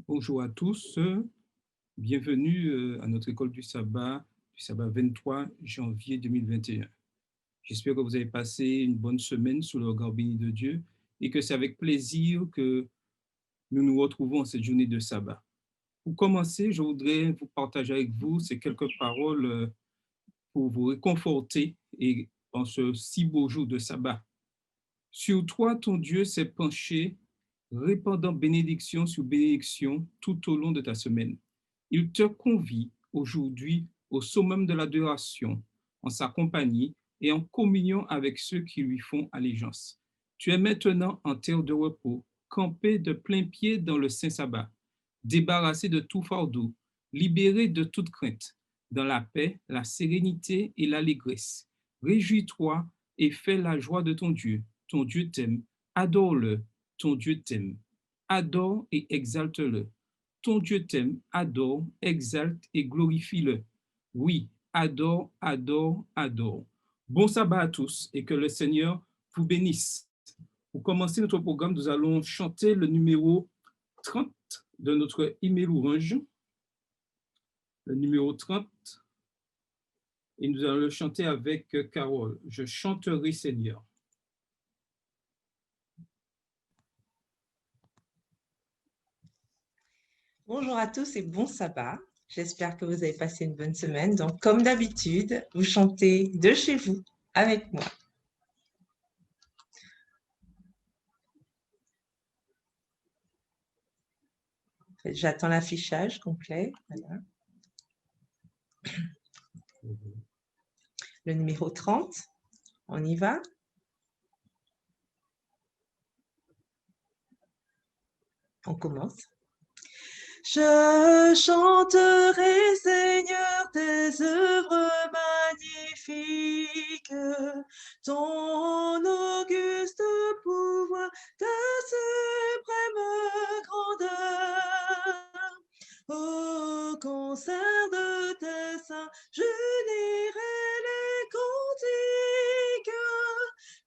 Bonjour à tous, bienvenue à notre école du sabbat 23 janvier 2021. J'espère que vous avez passé une bonne semaine sous le regard béni de Dieu et que c'est avec plaisir que nous nous retrouvons en cette journée de sabbat. Pour commencer, je voudrais vous partager avec vous ces quelques paroles pour vous réconforter et en ce si beau jour de sabbat. Sur toi, ton Dieu s'est penché, répandant bénédiction sur bénédiction tout au long de ta semaine. Il te convie aujourd'hui au summum de l'adoration, en sa compagnie et en communion avec ceux qui lui font allégeance. Tu es maintenant en terre de repos, campé de plein pied dans le saint sabbat, débarrassé de tout fardeau, libéré de toute crainte, dans la paix, la sérénité et l'allégresse. Réjouis-toi et fais la joie de ton Dieu. Ton Dieu t'aime, adore-le, ton Dieu t'aime. Adore et exalte-le. Ton Dieu t'aime, adore, exalte et glorifie-le. Oui, adore, adore, adore. Bon sabbat à tous et que le Seigneur vous bénisse. Pour commencer notre programme, nous allons chanter le numéro 30 de notre hymne louange, le numéro 30, et nous allons le chanter avec Carole. Je chanterai Seigneur. Bonjour à tous et bon sabbat. J'espère que vous avez passé une bonne semaine. Donc, comme d'habitude, vous chantez de chez vous avec moi. J'attends l'affichage complet. Voilà. Le numéro 30, on y va. On commence. Je chanterai, Seigneur, tes œuvres magnifiques, ton auguste pouvoir, ta suprême grandeur. Au concert de tes saints, j'unirai les cantiques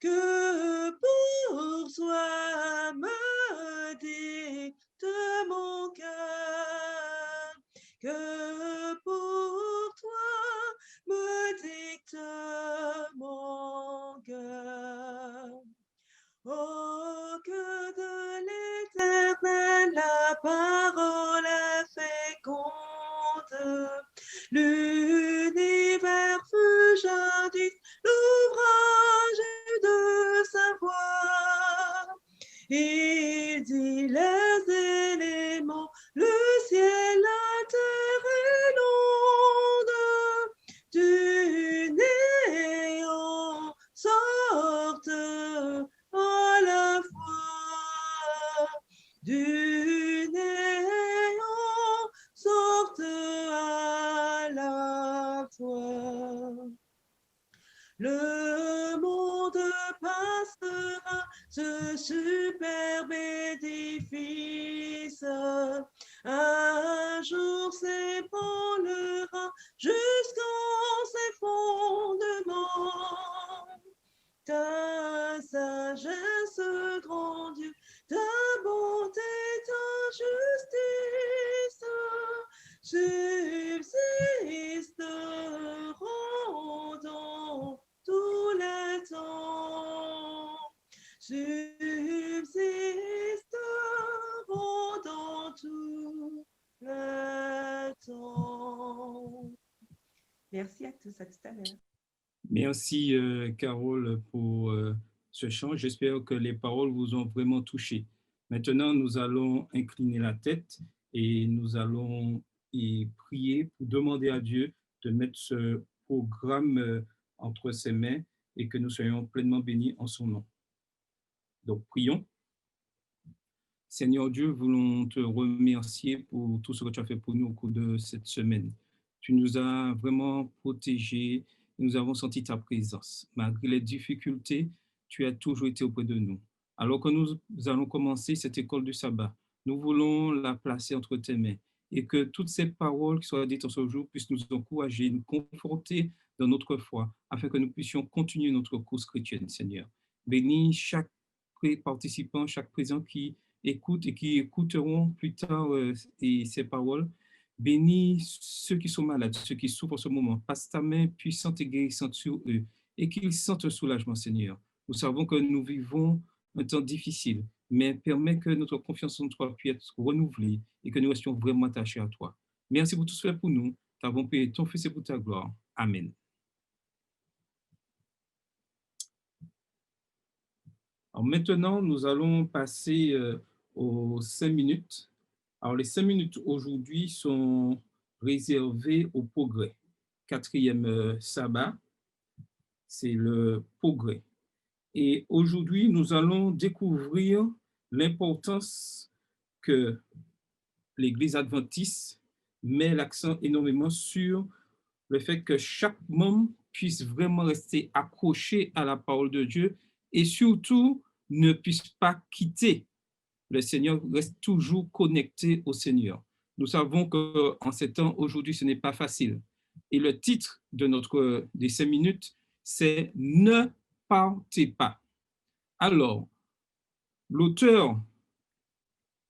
que pour toi me dicte mon cœur, que pour toi me dicte mon cœur. Oh, que de l'Éternel la parole est féconde, l'univers fut jadis l'ouvrage de sa voix. Il dit les éléments, le ciel, la terre et l'onde, du néant sortent à la fois, du néant sortent à la fois. Le monde passera, ce superbe édifice, un jour s'ébranlera jusqu'en ses fondements. Ta sagesse, grand Dieu, ta bonté, ta justice subsisteront dans tous les temps, subsisteront dans tous les temps. Merci à tous, à tout à l'heure. Merci, Carole, pour ce chant. J'espère que les paroles vous ont vraiment touché. Maintenant, nous allons incliner la tête et nous allons prier pour demander à Dieu de mettre ce programme entre ses mains et que nous soyons pleinement bénis en son nom. Donc, prions. Seigneur Dieu, voulons te remercier pour tout ce que tu as fait pour nous au cours de cette semaine. Tu nous as vraiment protégés, nous avons senti ta présence. Malgré les difficultés, tu as toujours été auprès de nous. Alors que nous allons commencer cette école du sabbat, nous voulons la placer entre tes mains et que toutes ces paroles qui soient dites en ce jour puissent nous encourager, nous conforter dans notre foi, afin que nous puissions continuer notre course chrétienne, Seigneur. Bénis chaque participant, chaque présent qui écoutent et qui écouteront plus tard ces paroles. Bénis ceux qui sont malades, ceux qui souffrent en ce moment. Passe ta main puissante et guérissante sur eux et qu'ils sentent un soulagement, Seigneur. Nous savons que nous vivons un temps difficile, mais permets que notre confiance en toi puisse être renouvelée et que nous restions vraiment attachés à toi. Merci pour tout cela pour nous. T'avons payé ton Fils et pour ta gloire. Amen. Alors maintenant, nous allons passer aux 5 minutes. Alors les 5 minutes aujourd'hui sont réservées au progrès. Quatrième sabbat, c'est le progrès. Et aujourd'hui, nous allons découvrir l'importance que l'Église adventiste met l'accent énormément sur le fait que chaque membre puisse vraiment rester accroché à la parole de Dieu et surtout ne puisse pas quitter le Seigneur, reste toujours connecté au Seigneur. Nous savons qu'en ces temps, aujourd'hui, ce n'est pas facile. Et le titre des 5 minutes, c'est « Ne partez pas ». Alors, l'auteur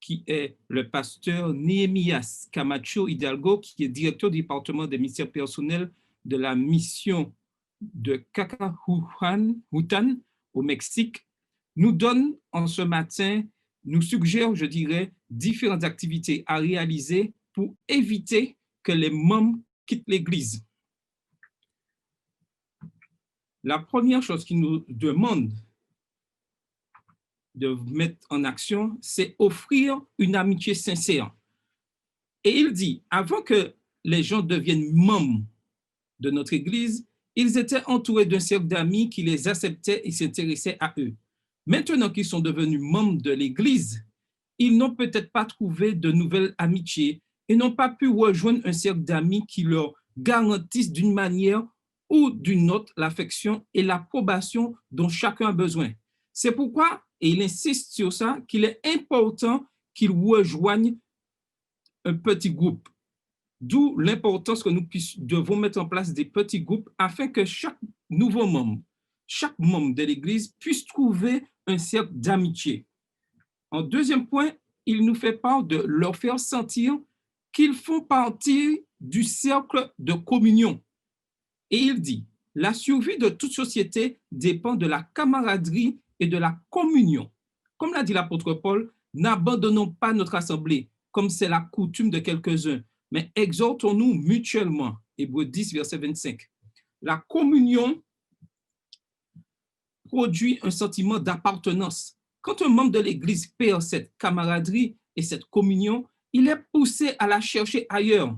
qui est le pasteur Néhémias Camacho Hidalgo, qui est directeur du département des ministères personnels de la mission de Cacahutan au Mexique, nous donne en ce matin, nous suggère, je dirais, différentes activités à réaliser pour éviter que les membres quittent l'Église. La première chose qu'il nous demande de mettre en action, c'est offrir une amitié sincère. Et il dit, avant que les gens deviennent membres de notre Église, ils étaient entourés d'un cercle d'amis qui les acceptaient et s'intéressaient à eux. Maintenant qu'ils sont devenus membres de l'Église, ils n'ont peut-être pas trouvé de nouvelles amitiés et n'ont pas pu rejoindre un cercle d'amis qui leur garantissent d'une manière ou d'une autre l'affection et l'approbation dont chacun a besoin. C'est pourquoi, et il insiste sur ça, qu'il est important qu'ils rejoignent un petit groupe. D'où l'importance que nous devons mettre en place des petits groupes afin que chaque nouveau membre, chaque membre de l'Église puisse trouver un cercle d'amitié. En deuxième point, il nous fait part de leur faire sentir qu'ils font partie du cercle de communion. Et il dit, la survie de toute société dépend de la camaraderie et de la communion. Comme l'a dit l'apôtre Paul, n'abandonnons pas notre assemblée, comme c'est la coutume de quelques-uns, mais exhortons-nous mutuellement. Hébreux 10, verset 25. La communion produit un sentiment d'appartenance. Quand un membre de l'Église perd cette camaraderie et cette communion, il est poussé à la chercher ailleurs.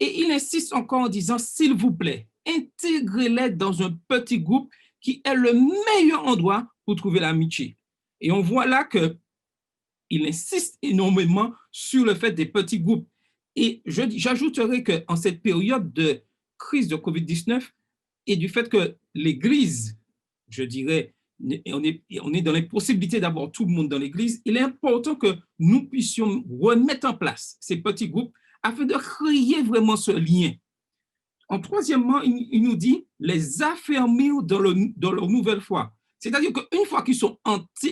Et il insiste encore en disant, s'il vous plaît, intégrez-les dans un petit groupe qui est le meilleur endroit pour trouver l'amitié. Et on voit là qu'il insiste énormément sur le fait des petits groupes. Et j'ajouterai qu'en cette période de crise de COVID-19 et du fait que l'Église, je dirais, on est dans les possibilités d'avoir tout le monde dans l'Église, il est important que nous puissions remettre en place ces petits groupes afin de créer vraiment ce lien. En troisièmement, il nous dit les affermir dans leur nouvelle foi. C'est-à-dire qu'une fois qu'ils sont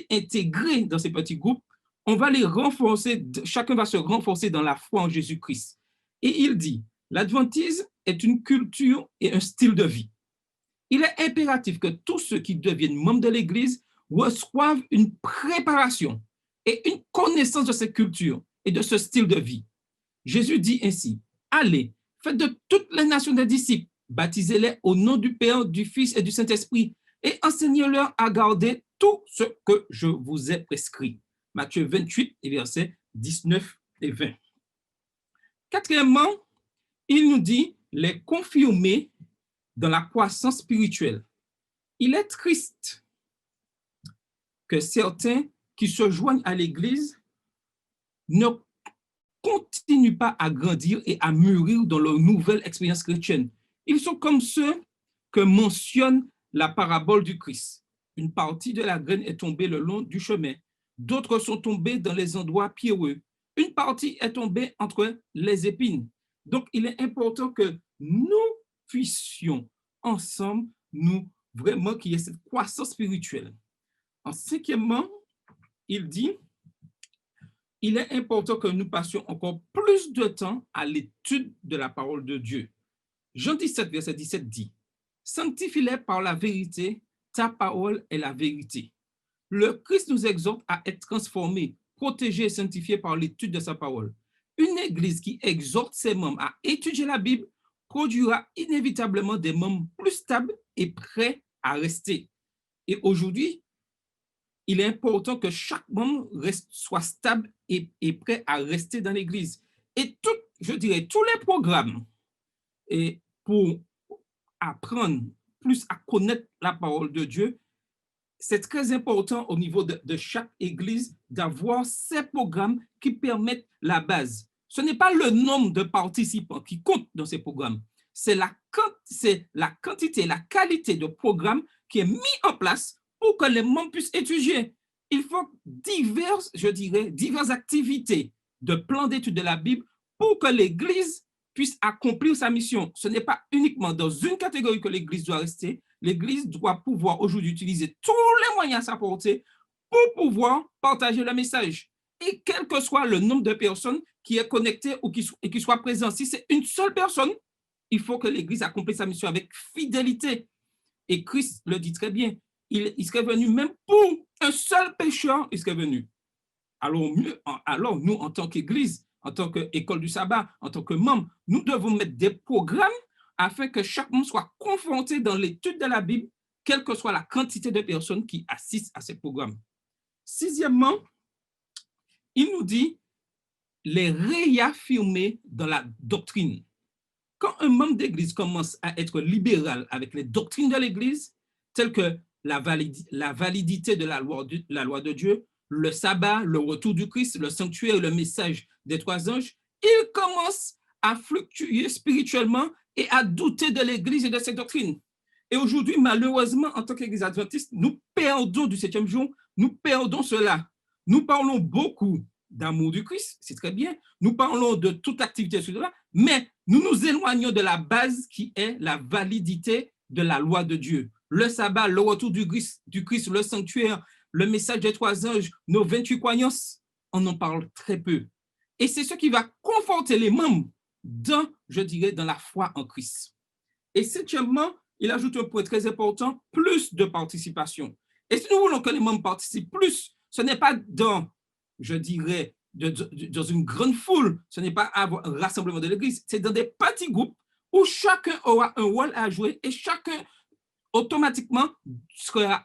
intégrés dans ces petits groupes, on va les renforcer, chacun va se renforcer dans la foi en Jésus-Christ. Et il dit, l'adventisme est une culture et un style de vie. Il est impératif que tous ceux qui deviennent membres de l'Église reçoivent une préparation et une connaissance de cette culture et de ce style de vie. Jésus dit ainsi, allez, faites de toutes les nations des disciples, baptisez-les au nom du Père, du Fils et du Saint-Esprit, et enseignez-leur à garder tout ce que je vous ai prescrit. Matthieu 28, versets 19 et 20. Quatrièmement, il nous dit les confirmer dans la croissance spirituelle. Il est triste que certains qui se joignent à l'Église ne continuent pas à grandir et à mûrir dans leur nouvelle expérience chrétienne. Ils sont comme ceux que mentionne la parabole du Christ. Une partie de la graine est tombée le long du chemin. D'autres sont tombés dans les endroits pierreux. Une partie est tombée entre les épines. Donc, il est important que nous puissions ensemble, vraiment qu'il y ait cette croissance spirituelle. En cinquièmement, il dit il est important que nous passions encore plus de temps à l'étude de la parole de Dieu. Jean 17, verset 17 dit, « Sanctifie-les par la vérité, ta parole est la vérité. » Le Christ nous exhorte à être transformés, protégés et sanctifiés par l'étude de sa parole. Une église qui exhorte ses membres à étudier la Bible produira inévitablement des membres plus stables et prêts à rester. Et aujourd'hui, il est important que chaque membre soit stable et prêt à rester dans l'église. Et je dirais, tous les programmes pour apprendre plus à connaître la parole de Dieu, c'est très important au niveau de chaque église d'avoir ces programmes qui permettent la base. Ce n'est pas le nombre de participants qui compte dans ces programmes, c'est la quantité, la qualité de programme qui est mis en place pour que les membres puissent étudier. Il faut diverses activités de plans d'études de la Bible pour que l'Église puisse accomplir sa mission. Ce n'est pas uniquement dans une catégorie que l'Église doit rester. L'Église doit pouvoir aujourd'hui utiliser tous les moyens à sa portée pour pouvoir partager le message. Et quel que soit le nombre de personnes qui est connecté ou qui soit présent, si c'est une seule personne, il faut que l'Église accomplisse sa mission avec fidélité. Et Christ le dit très bien, il serait venu même pour un seul pécheur, il serait venu. Alors nous, en tant qu'Église, en tant qu'école du sabbat, en tant que membre, nous devons mettre des programmes afin que chaque membre soit confronté dans l'étude de la Bible, quelle que soit la quantité de personnes qui assistent à ces programmes. Sixièmement, il nous dit les réaffirmer dans la doctrine. Quand un membre d'Église commence à être libéral avec les doctrines de l'Église, telles que la validité de la loi de Dieu, le sabbat, le retour du Christ, le sanctuaire et le message des trois anges, il commence à fluctuer spirituellement et à douter de l'Église et de ses doctrines. Et aujourd'hui, malheureusement, en tant qu'Église adventiste, nous perdons du septième jour, nous perdons cela. Nous parlons beaucoup d'amour du Christ, c'est très bien. Nous parlons de toute activité sur cela, mais nous nous éloignons de la base qui est la validité de la loi de Dieu. Le sabbat, le retour du Christ, le sanctuaire, le message des trois anges, nos 28 croyances, on en parle très peu. Et c'est ce qui va conforter les membres dans, je dirais, dans la foi en Christ. Et septièmement, il ajoute un point très important, plus de participation. Et si nous voulons que les membres participent plus, ce n'est pas dans, je dirais, dans une grande foule, ce n'est pas un rassemblement de l'Église, c'est dans des petits groupes où chacun aura un rôle à jouer et chacun automatiquement sera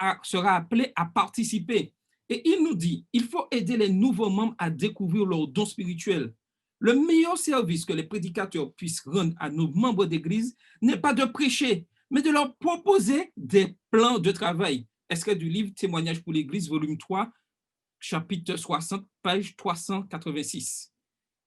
appelé à participer. Et il nous dit, il faut aider les nouveaux membres à découvrir leurs dons spirituels. Le meilleur service que les prédicateurs puissent rendre à nos membres d'Église n'est pas de prêcher, mais de leur proposer des plans de travail. Extrait du livre Témoignages pour l'Église, volume 3, chapitre 60, page 386.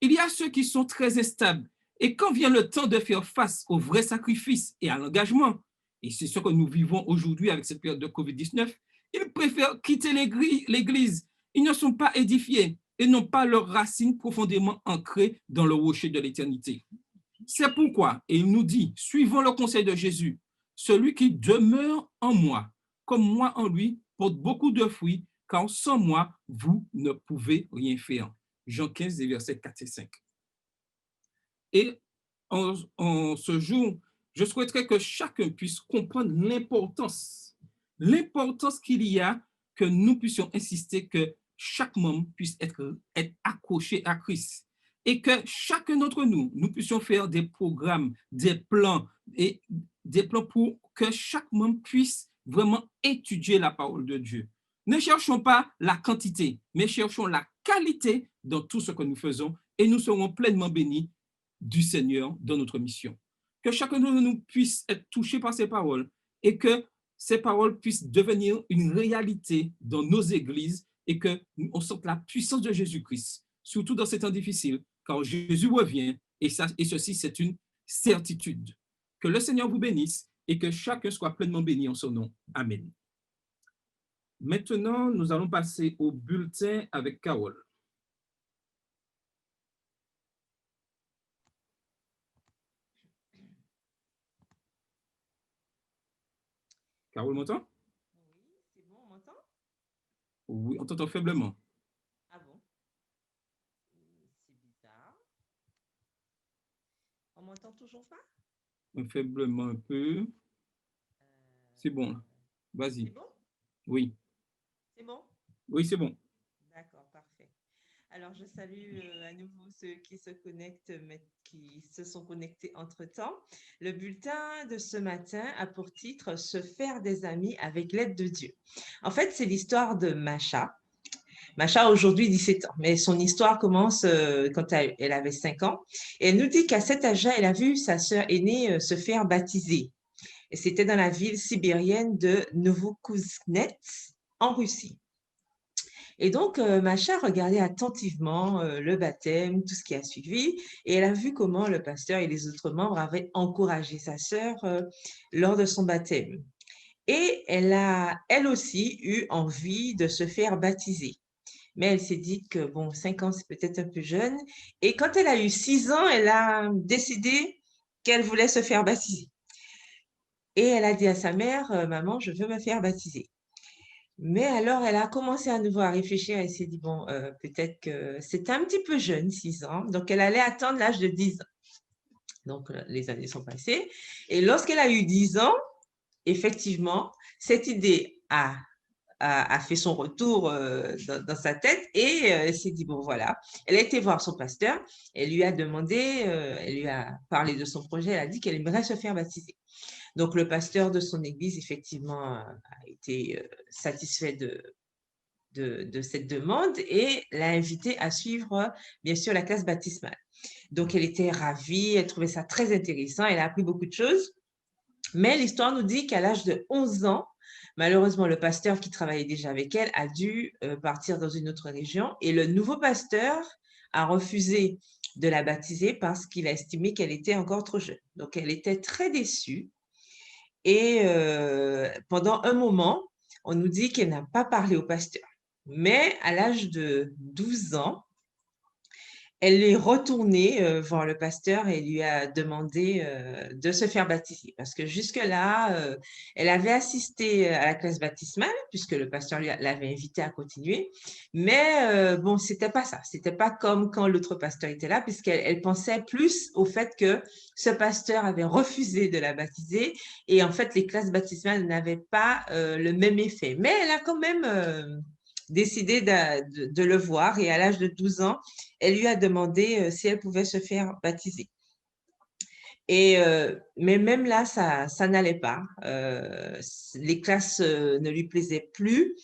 Il y a ceux qui sont très instables, et quand vient le temps de faire face au vrai sacrifice et à l'engagement, et c'est ce que nous vivons aujourd'hui avec cette période de COVID-19, ils préfèrent quitter l'Église. Ils ne sont pas édifiés et n'ont pas leurs racines profondément ancrées dans le rocher de l'éternité. C'est pourquoi, et il nous dit, suivons le conseil de Jésus, celui qui demeure en moi, comme moi en lui, porte beaucoup de fruits, car sans moi, vous ne pouvez rien faire. Jean 15, versets 4 et 5. Et en ce jour, je souhaiterais que chacun puisse comprendre l'importance qu'il y a que nous puissions insister que chaque membre puisse être accroché à Christ et que chacun d'entre nous, nous puissions faire des programmes, des plans pour que chaque membre puisse vraiment étudier la parole de Dieu. Ne cherchons pas la quantité, mais cherchons la qualité dans tout ce que nous faisons et nous serons pleinement bénis du Seigneur dans notre mission. Que chacun de nous puisse être touché par ces paroles et que ces paroles puissent devenir une réalité dans nos églises et qu'on sente la puissance de Jésus-Christ, surtout dans ces temps difficiles, car Jésus revient et ceci, c'est une certitude. Que le Seigneur vous bénisse et que chacun soit pleinement béni en son nom. Amen. Maintenant, nous allons passer au bulletin avec Carole. Carole m'entend? Oui, c'est bon, on m'entend? Oui, on t'entend faiblement. Ah bon? On m'entend toujours pas? Faiblement un peu. C'est bon, là. C'est Vas-y. bon? Oui. C'est bon? Oui, c'est bon. D'accord, parfait. Alors, je salue à nouveau ceux qui se connectent, mais qui se sont connectés entre-temps. Le bulletin de ce matin a pour titre Se faire des amis avec l'aide de Dieu. En fait, c'est l'histoire de Macha. Macha a aujourd'hui 17 ans, mais son histoire commence quand elle avait 5 ans. Et elle nous dit qu'à cet âge-là, elle a vu sa sœur aînée se faire baptiser. Et c'était dans la ville sibérienne de Novokuznetsk, en Russie. Et donc, Macha regardait attentivement le baptême, tout ce qui a suivi, et elle a vu comment le pasteur et les autres membres avaient encouragé sa sœur lors de son baptême. Et elle a, elle aussi, eu envie de se faire baptiser. Mais elle s'est dit que, bon, 5 ans, c'est peut-être un peu jeune. Et quand elle a eu 6 ans, elle a décidé qu'elle voulait se faire baptiser. Et elle a dit à sa mère, Maman, je veux me faire baptiser. Mais alors, elle a commencé à nouveau à réfléchir. Elle s'est dit, bon, peut-être que c'est un petit peu jeune, 6 ans. Donc, elle allait attendre l'âge de 10 ans. Donc, les années sont passées. Et lorsqu'elle a eu 10 ans, effectivement, cette idée a fait son retour dans sa tête et elle s'est dit, bon, voilà. Elle a été voir son pasteur. Elle lui a demandé, elle lui a parlé de son projet. Elle a dit qu'elle aimerait se faire baptiser. Donc, le pasteur de son église, effectivement, a été satisfait de cette demande et l'a invitée à suivre, bien sûr, la classe baptismale. Donc, elle était ravie, elle trouvait ça très intéressant, elle a appris beaucoup de choses. Mais l'histoire nous dit qu'à l'âge de 11 ans, malheureusement, le pasteur qui travaillait déjà avec elle a dû partir dans une autre région et le nouveau pasteur a refusé de la baptiser parce qu'il a estimé qu'elle était encore trop jeune. Donc, elle était très déçue. Et pendant un moment, on nous dit qu'elle n'a pas parlé au pasteur. Mais à l'âge de 12 ans, elle est retournée voir le pasteur et lui a demandé de se faire baptiser. Parce que jusque-là, elle avait assisté à la classe baptismale, puisque le pasteur l'avait invitée à continuer. Mais bon, c'était pas ça. C'était pas comme quand l'autre pasteur était là, puisqu'elle pensait plus au fait que ce pasteur avait refusé de la baptiser. Et en fait, les classes baptismales n'avaient pas le même effet. Mais elle a quand même décidé de le voir. Et à l'âge de 12 ans, elle lui a demandé si elle pouvait se faire baptiser. Et, mais même là, ça n'allait pas. Les classes ne lui plaisaient plus.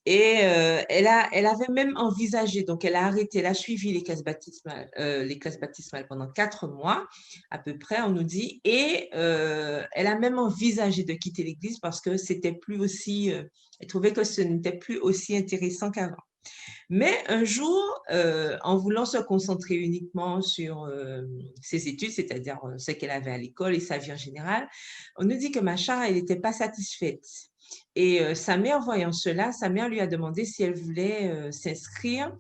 Et elle avait même envisagé, donc elle a arrêté, elle a suivi les classes baptismales pendant 4 mois à peu près, on nous dit, et elle a même envisagé de quitter l'église parce que c'était plus aussi, elle trouvait que ce n'était plus aussi intéressant qu'avant. Mais un jour, en voulant se concentrer uniquement sur ses études, c'est-à-dire ce qu'elle avait à l'école et sa vie en général, on nous dit que Macha, elle n'était pas satisfaite. Et sa mère, voyant cela, sa mère lui a demandé si elle voulait s'inscrire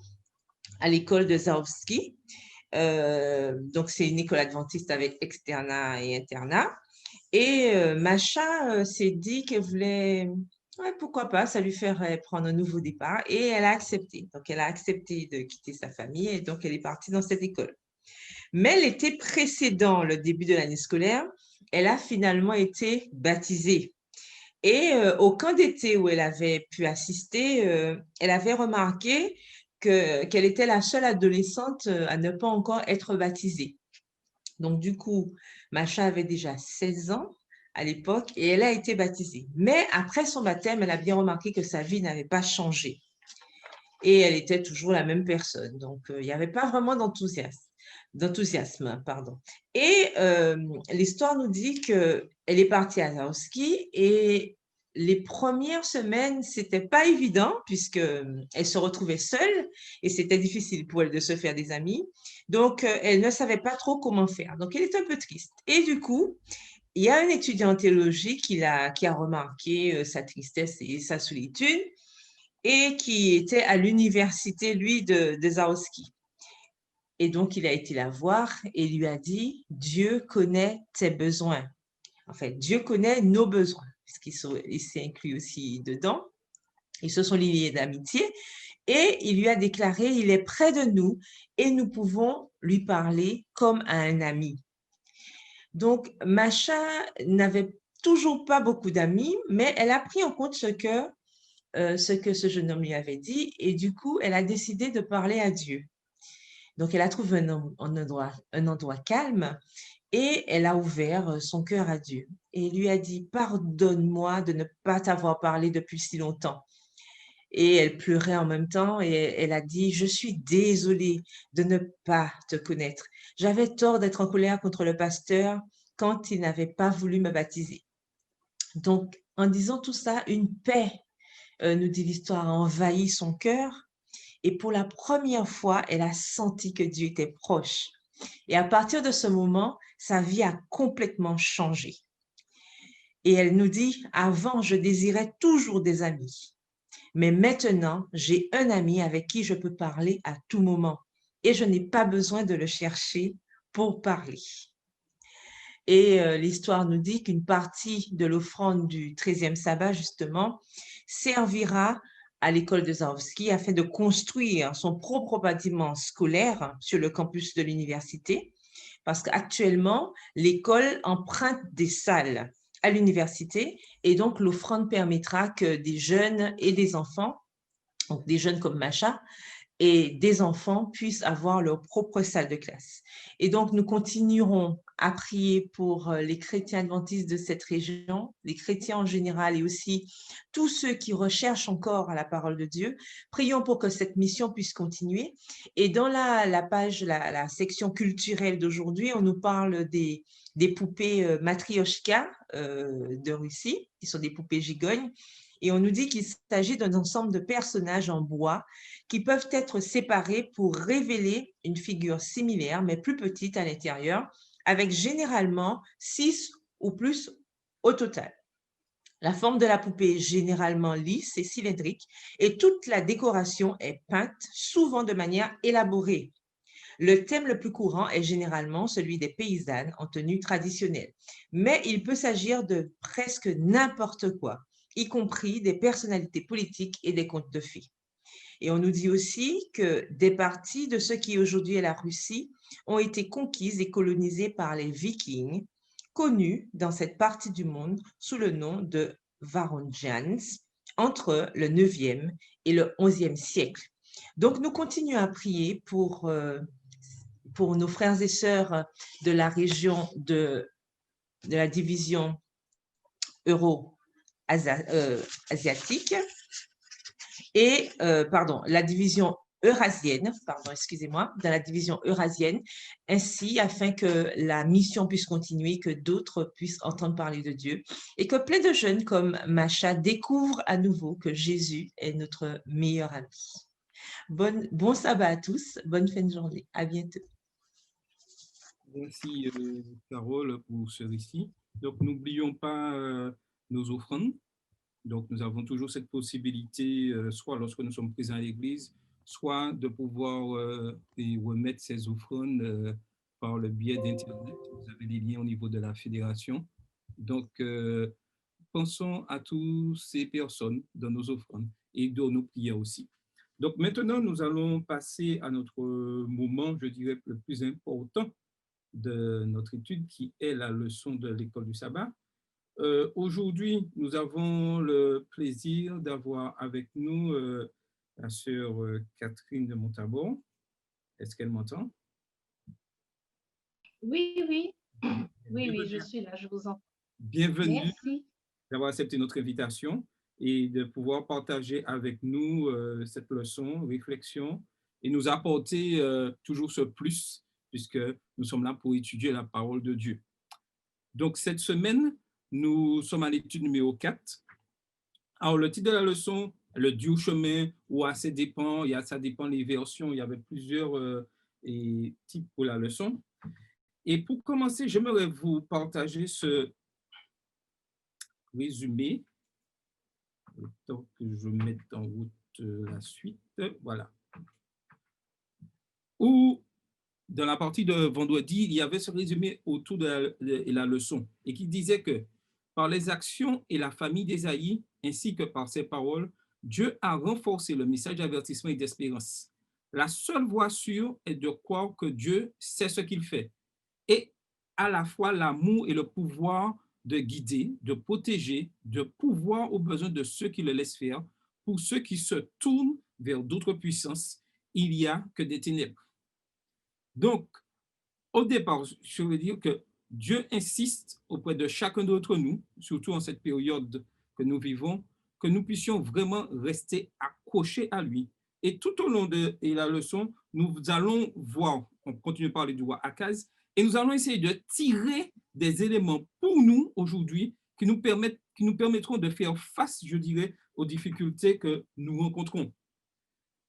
à l'école de Zaowski. Donc, c'est une école adventiste avec externat et internat. Et Macha s'est dit qu'elle voulait, ouais, pourquoi pas, ça lui ferait prendre un nouveau départ. Et elle a accepté. Donc, elle a accepté de quitter sa famille et donc elle est partie dans cette école. Mais l'été précédent, le début de l'année scolaire, elle a finalement été baptisée. Et au camp d'été où elle avait pu assister, elle avait remarqué qu'elle était la seule adolescente à ne pas encore être baptisée. Donc, du coup, Macha avait déjà 16 ans à l'époque et elle a été baptisée. Mais après son baptême, elle a bien remarqué que sa vie n'avait pas changé et elle était toujours la même personne. Donc, il n'y avait pas vraiment d'enthousiasme, pardon. Et l'histoire nous dit qu'elle est partie à Zaoski et les premières semaines, c'était pas évident puisque elle se retrouvait seule et c'était difficile pour elle de se faire des amis. Donc, elle ne savait pas trop comment faire. Donc, elle est un peu triste. Et du coup, il y a un étudiant en théologie qui a remarqué sa tristesse et sa solitude et qui était à l'université, lui, de Zaoski. Et donc, il a été la voir et lui a dit, Dieu connaît tes besoins. En fait, Dieu connaît nos besoins, puisqu'il s'est inclus aussi dedans. Ils se sont liés d'amitié et il lui a déclaré, il est près de nous et nous pouvons lui parler comme à un ami. Donc, Macha n'avait toujours pas beaucoup d'amis, mais elle a pris en compte ce que ce jeune homme lui avait dit, et du coup, elle a décidé de parler à Dieu. Donc, elle a trouvé un endroit calme et elle a ouvert son cœur à Dieu et lui a dit, pardonne-moi de ne pas t'avoir parlé depuis si longtemps. Et elle pleurait en même temps et elle a dit, je suis désolée de ne pas te connaître. J'avais tort d'être en colère contre le pasteur quand il n'avait pas voulu me baptiser. Donc, en disant tout ça, une paix, nous dit l'histoire, a envahi son cœur. Et pour la première fois, elle a senti que Dieu était proche. Et à partir de ce moment, sa vie a complètement changé. Et elle nous dit, avant, je désirais toujours des amis. Mais maintenant, j'ai un ami avec qui je peux parler à tout moment. Et je n'ai pas besoin de le chercher pour parler. Et l'histoire nous dit qu'une partie de l'offrande du 13e sabbat, justement, servira à l'école de Zahowski afin de construire son propre bâtiment scolaire sur le campus de l'université, parce qu'actuellement, l'école emprunte des salles à l'université et donc l'offrande permettra que des jeunes et des enfants, donc des jeunes comme Macha, et des enfants puissent avoir leur propre salle de classe. Et donc, nous continuerons à prier pour les chrétiens adventistes de cette région, les chrétiens en général et aussi tous ceux qui recherchent encore la parole de Dieu. Prions pour que cette mission puisse continuer. Et dans la page, la section culturelle d'aujourd'hui, on nous parle des poupées matrioshka de Russie, qui sont des poupées gigognes. Et on nous dit qu'il s'agit d'un ensemble de personnages en bois qui peuvent être séparés pour révéler une figure similaire, mais plus petite à l'intérieur, avec généralement 6 ou plus au total. La forme de la poupée est généralement lisse et cylindrique et toute la décoration est peinte, souvent de manière élaborée. Le thème le plus courant est généralement celui des paysannes en tenue traditionnelle, mais il peut s'agir de presque n'importe quoi, y compris des personnalités politiques et des contes de fées. Et on nous dit aussi que des parties de ce qui aujourd'hui est la Russie ont été conquises et colonisées par les Vikings, connus dans cette partie du monde sous le nom de Varangians, entre le 9e et le 11e siècle. Donc, nous continuons à prier pour nos frères et sœurs de la région de la division euro-asiatique et la division eurasienne, excusez-moi, dans la division eurasienne, ainsi afin que la mission puisse continuer, que d'autres puissent entendre parler de Dieu et que plein de jeunes comme Macha découvrent à nouveau que Jésus est notre meilleur ami. Bon sabbat à tous, bonne fin de journée, à bientôt. Merci, Carole, pour ce récit. Donc, n'oublions pas nos offrandes. Donc, nous avons toujours cette possibilité, soit lorsque nous sommes présents à l'église, soit de pouvoir remettre ces offrandes par le biais d'Internet. Vous avez les liens au niveau de la fédération. Donc, pensons à toutes ces personnes dans nos offrandes et dans nos prières aussi. Donc, maintenant, nous allons passer à notre moment, je dirais, le plus important de notre étude, qui est la leçon de l'école du sabbat. Aujourd'hui, nous avons le plaisir d'avoir avec nous la sœur Catherine de Montabon. Est-ce qu'elle m'entend? Oui, oui. Oui, je suis là, je vous entends. Bienvenue. Merci D'avoir accepté notre invitation et de pouvoir partager avec nous cette leçon, réflexion, et nous apporter toujours ce plus, puisque nous sommes là pour étudier la parole de Dieu. Donc, cette semaine, nous sommes à l'étude numéro 4. Alors, le titre de la leçon, le Dieu chemin, ou ça dépend les versions, il y avait plusieurs types pour la leçon. Et pour commencer, j'aimerais vous partager ce résumé, le temps que je mette en route la suite. Voilà. Où, dans la partie de vendredi, il y avait ce résumé autour de la leçon et qui disait que par les actions et la famille d'Ésaïe, ainsi que par ses paroles, Dieu a renforcé le message d'avertissement et d'espérance. La seule voie sûre est de croire que Dieu sait ce qu'il fait et à la fois l'amour et le pouvoir de guider, de protéger, de pouvoir aux besoins de ceux qui le laissent faire. Pour ceux qui se tournent vers d'autres puissances, il n'y a que des ténèbres. Donc, au départ, je veux dire que Dieu insiste auprès de chacun d'entre nous, surtout en cette période que nous vivons, que nous puissions vraiment rester accrochés à lui. Et tout au long de la leçon, nous allons voir, on continue de parler du roi Akaz, et nous allons essayer de tirer des éléments pour nous aujourd'hui qui nous permettront de faire face, je dirais, aux difficultés que nous rencontrons.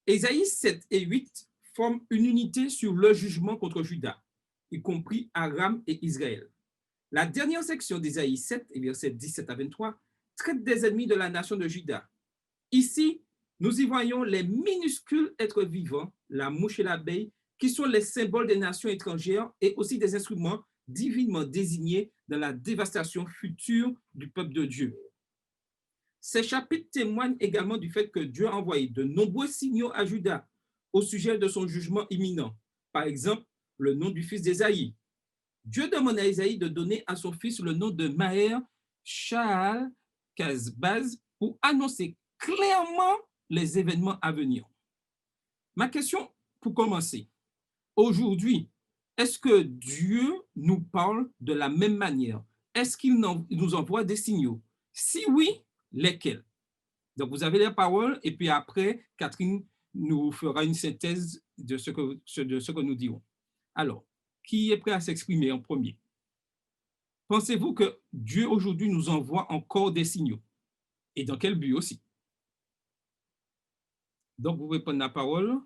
Ésaïe 7 et 8 forment une unité sur le jugement contre Juda, y compris Aram et Israël. La dernière section d'Ésaïe 7, et versets 17 à 23, traite des ennemis de la nation de Juda. Ici, nous y voyons les minuscules êtres vivants, la mouche et l'abeille, qui sont les symboles des nations étrangères et aussi des instruments divinement désignés dans la dévastation future du peuple de Dieu. Ces chapitres témoignent également du fait que Dieu a envoyé de nombreux signaux à Juda au sujet de son jugement imminent. Par exemple, le nom du fils d'Ésaïe. Dieu demande à Ésaïe de donner à son fils le nom de Maher Shaal Kazbaz pour annoncer clairement les événements à venir. Ma question pour commencer, aujourd'hui, est-ce que Dieu nous parle de la même manière? Est-ce qu'il nous envoie des signaux? Si oui, lesquels? Donc, vous avez la parole et puis après, Catherine nous fera une synthèse de ce que nous dirons. Alors, qui est prêt à s'exprimer en premier? Pensez-vous que Dieu aujourd'hui nous envoie encore des signaux? Et dans quel but aussi? Donc, vous pouvez prendre la parole.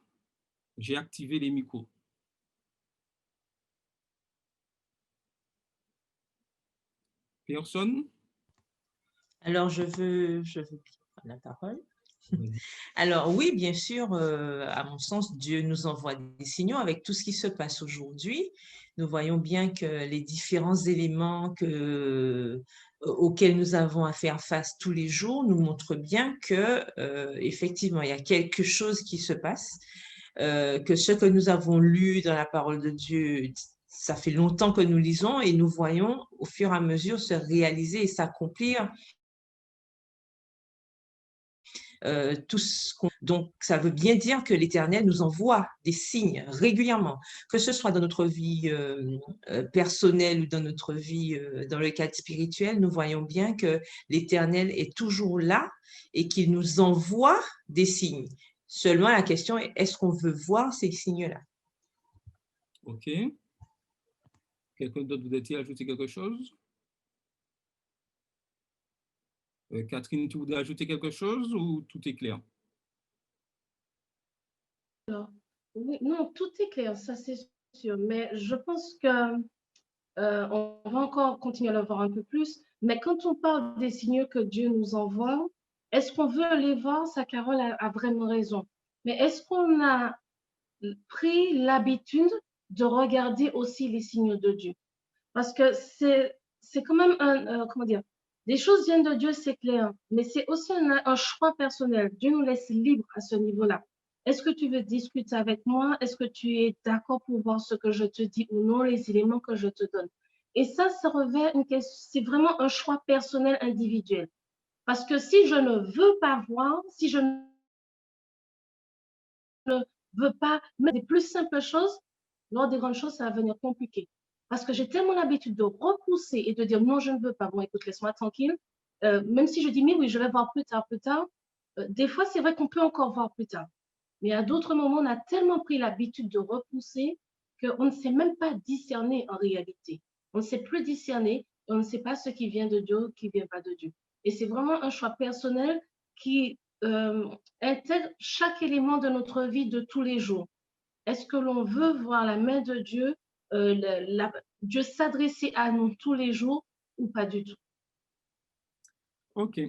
J'ai activé les micros. Personne? Alors, je veux prendre la parole. Alors oui, bien sûr, à mon sens, Dieu nous envoie des signaux avec tout ce qui se passe aujourd'hui. Nous voyons bien que les différents éléments auxquels nous avons à faire face tous les jours nous montrent bien que effectivement, il y a quelque chose qui se passe, que ce que nous avons lu dans la parole de Dieu, ça fait longtemps que nous lisons et nous voyons au fur et à mesure se réaliser et s'accomplir. Donc, ça veut bien dire que l'Éternel nous envoie des signes régulièrement, que ce soit dans notre vie personnelle ou dans notre vie dans le cadre spirituel. Nous voyons bien que l'Éternel est toujours là et qu'il nous envoie des signes. Seulement, la question est, est-ce qu'on veut voir ces signes-là? OK. Quelqu'un d'autre voudrait-il ajouter quelque chose? Catherine, tu voudrais ajouter quelque chose ou tout est clair? Alors, oui, non, tout est clair, ça c'est sûr. Mais je pense que on va encore continuer à le voir un peu plus. Mais quand on parle des signaux que Dieu nous envoie, est-ce qu'on veut les voir? Ça, Carole a vraiment raison. Mais est-ce qu'on a pris l'habitude de regarder aussi les signaux de Dieu? Parce que c'est quand même comment dire, les choses viennent de Dieu, c'est clair, mais c'est aussi un choix personnel. Dieu nous laisse libre à ce niveau-là. Est-ce que tu veux discuter avec moi? Est-ce que tu es d'accord pour voir ce que je te dis ou non, les éléments que je te donne? Et ça revêt une question, c'est vraiment un choix personnel individuel. Parce que si je ne veux pas voir, si je ne veux pas, mais des plus simples choses, lors des grandes choses, ça va venir compliqué. Parce que j'ai tellement l'habitude de repousser et de dire non, je ne veux pas. Bon, écoute, laisse-moi tranquille. Même si je dis mais oui, je vais voir plus tard, plus tard. Des fois, c'est vrai qu'on peut encore voir plus tard. Mais à d'autres moments, on a tellement pris l'habitude de repousser qu'on ne sait même pas discerner en réalité. On ne sait plus discerner et on ne sait pas ce qui vient de Dieu, qui ne vient pas de Dieu. Et c'est vraiment un choix personnel qui intègre chaque élément de notre vie de tous les jours. Est-ce que l'on veut voir la main de Dieu, Dieu s'adresser à nous tous les jours ou pas du tout? OK.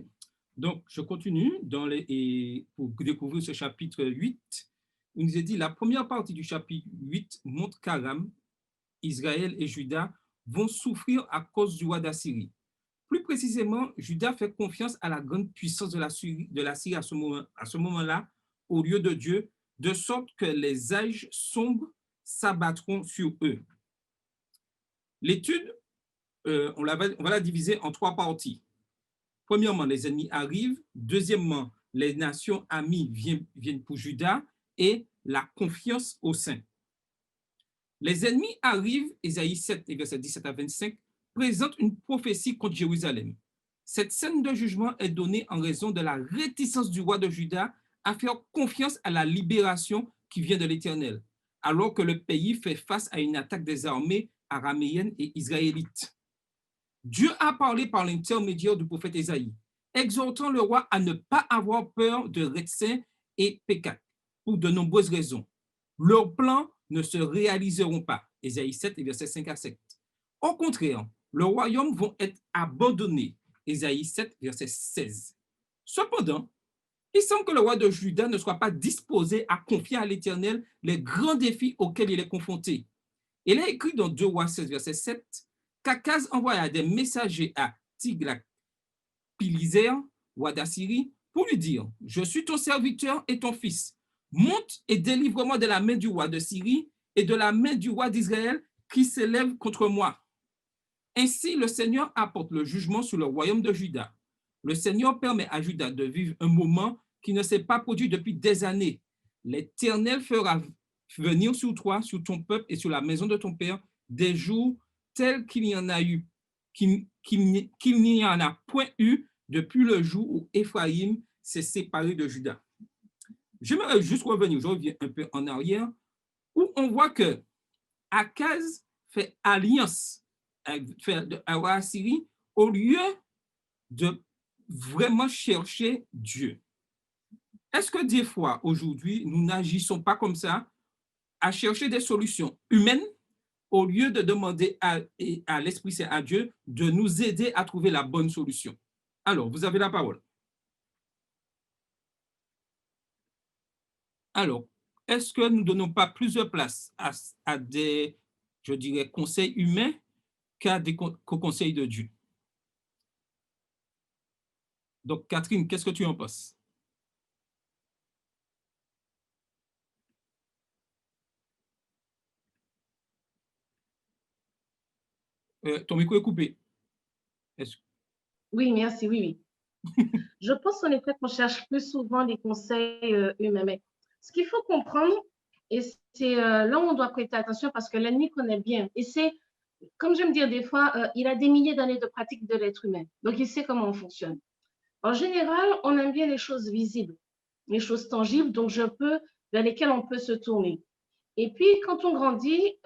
Donc, je continue et pour découvrir ce chapitre 8. Il nous est dit, la première partie du chapitre 8 montre qu'Aram, Israël et Juda vont souffrir à cause du roi d'Assyrie. Plus précisément, Juda fait confiance à la grande puissance de la Syrie à ce moment-là, au lieu de Dieu, de sorte que les âges sombres s'abattront sur eux. L'étude, on va la diviser en 3 parties. Premièrement, les ennemis arrivent. Deuxièmement, les nations amies viennent pour Juda et la confiance au sein. Les ennemis arrivent, Ésaïe 7, versets 17 à 25, présente une prophétie contre Jérusalem. Cette scène de jugement est donnée en raison de la réticence du roi de Juda à faire confiance à la libération qui vient de l'Éternel, alors que le pays fait face à une attaque des armées araméennes et israélites. Dieu a parlé par l'intermédiaire du prophète Ésaïe, exhortant le roi à ne pas avoir peur de Retsin et Pékat, pour de nombreuses raisons. Leurs plans ne se réaliseront pas. Ésaïe 7, versets 5 à 7. Au contraire, le royaume vont être abandonnés. Ésaïe 7, verset 16. Cependant, il semble que le roi de Juda ne soit pas disposé à confier à l'Éternel les grands défis auxquels il est confronté. Il est écrit dans 2 Rois 16, verset 7, qu'Akaz envoya des messagers à Tiglath-Pileser, roi d'Assyrie, pour lui dire, « Je suis ton serviteur et ton fils. Monte et délivre-moi de la main du roi de Syrie et de la main du roi d'Israël qui s'élève contre moi. » Ainsi, le Seigneur apporte le jugement sur le royaume de Juda. Le Seigneur permet à Juda de vivre un moment qui ne s'est pas produit depuis des années. L'Éternel fera venir sur toi, sur ton peuple et sur la maison de ton père des jours tels qu'il n'y en a eu, qu'il n'y en a point eu depuis le jour où Éphraïm s'est séparé de Juda. J'aimerais juste revenir, je reviens un peu en arrière, où on voit que Akaz fait alliance avec la Syrie au lieu de vraiment chercher Dieu. Est-ce que des fois, aujourd'hui, nous n'agissons pas comme ça, à chercher des solutions humaines au lieu de demander à l'Esprit Saint, à Dieu, de nous aider à trouver la bonne solution? Alors, vous avez la parole. Alors, est-ce que nous ne donnons pas plus de place à des, je dirais, conseils humains qu'aux conseils de Dieu? Donc, Catherine, qu'est-ce que tu en penses? Ton micro est coupé. Oui, merci, oui. Je pense en effet qu'on cherche plus souvent les conseils humains. Mais ce qu'il faut comprendre, et c'est là où on doit prêter attention parce que l'ennemi connaît bien. Et c'est, comme j'aime dire des fois, il a des milliers d'années de pratique de l'être humain. Donc, il sait comment on fonctionne. En général, on aime bien les choses visibles, les choses tangibles, donc vers lesquelles on peut se tourner. Et puis, quand on grandit,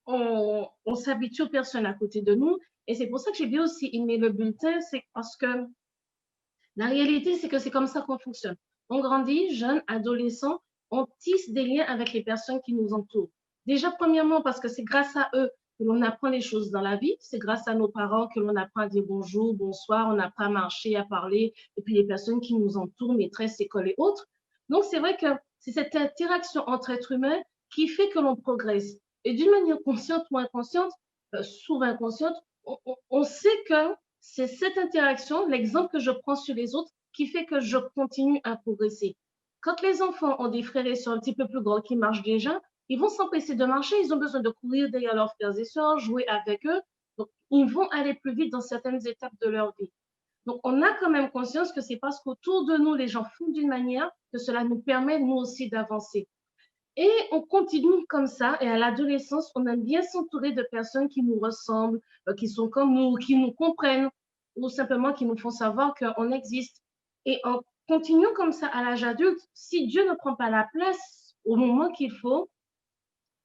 on s'habitue aux personnes à côté de nous. Et c'est pour ça que j'ai bien aussi aimé le bulletin, c'est parce que la réalité, c'est que c'est comme ça qu'on fonctionne. On grandit, jeune, adolescent, on tisse des liens avec les personnes qui nous entourent. Déjà, premièrement, parce que c'est grâce à eux que l'on apprend les choses dans la vie. C'est grâce à nos parents que l'on apprend à dire bonjour, bonsoir, on apprend à marcher, à parler, et puis les personnes qui nous entourent, maîtresses, écoles et autres. Donc, c'est vrai que c'est cette interaction entre êtres humains qui fait que l'on progresse. Et d'une manière consciente ou inconsciente, souvent inconsciente, on sait que c'est cette interaction, l'exemple que je prends sur les autres, qui fait que je continue à progresser. Quand les enfants ont des frères et sœurs un petit peu plus grands qui marchent déjà, ils vont s'empêcher de marcher, ils ont besoin de courir derrière leurs frères et sœurs, jouer avec eux. Donc, ils vont aller plus vite dans certaines étapes de leur vie. Donc, on a quand même conscience que c'est parce qu'autour de nous, les gens font d'une manière que cela nous permet, nous aussi, d'avancer. Et on continue comme ça. Et à l'adolescence, on aime bien s'entourer de personnes qui nous ressemblent, qui sont comme nous, qui nous comprennent, ou simplement qui nous font savoir qu'on existe. Et en continuant comme ça à l'âge adulte, si Dieu ne prend pas la place au moment qu'il faut,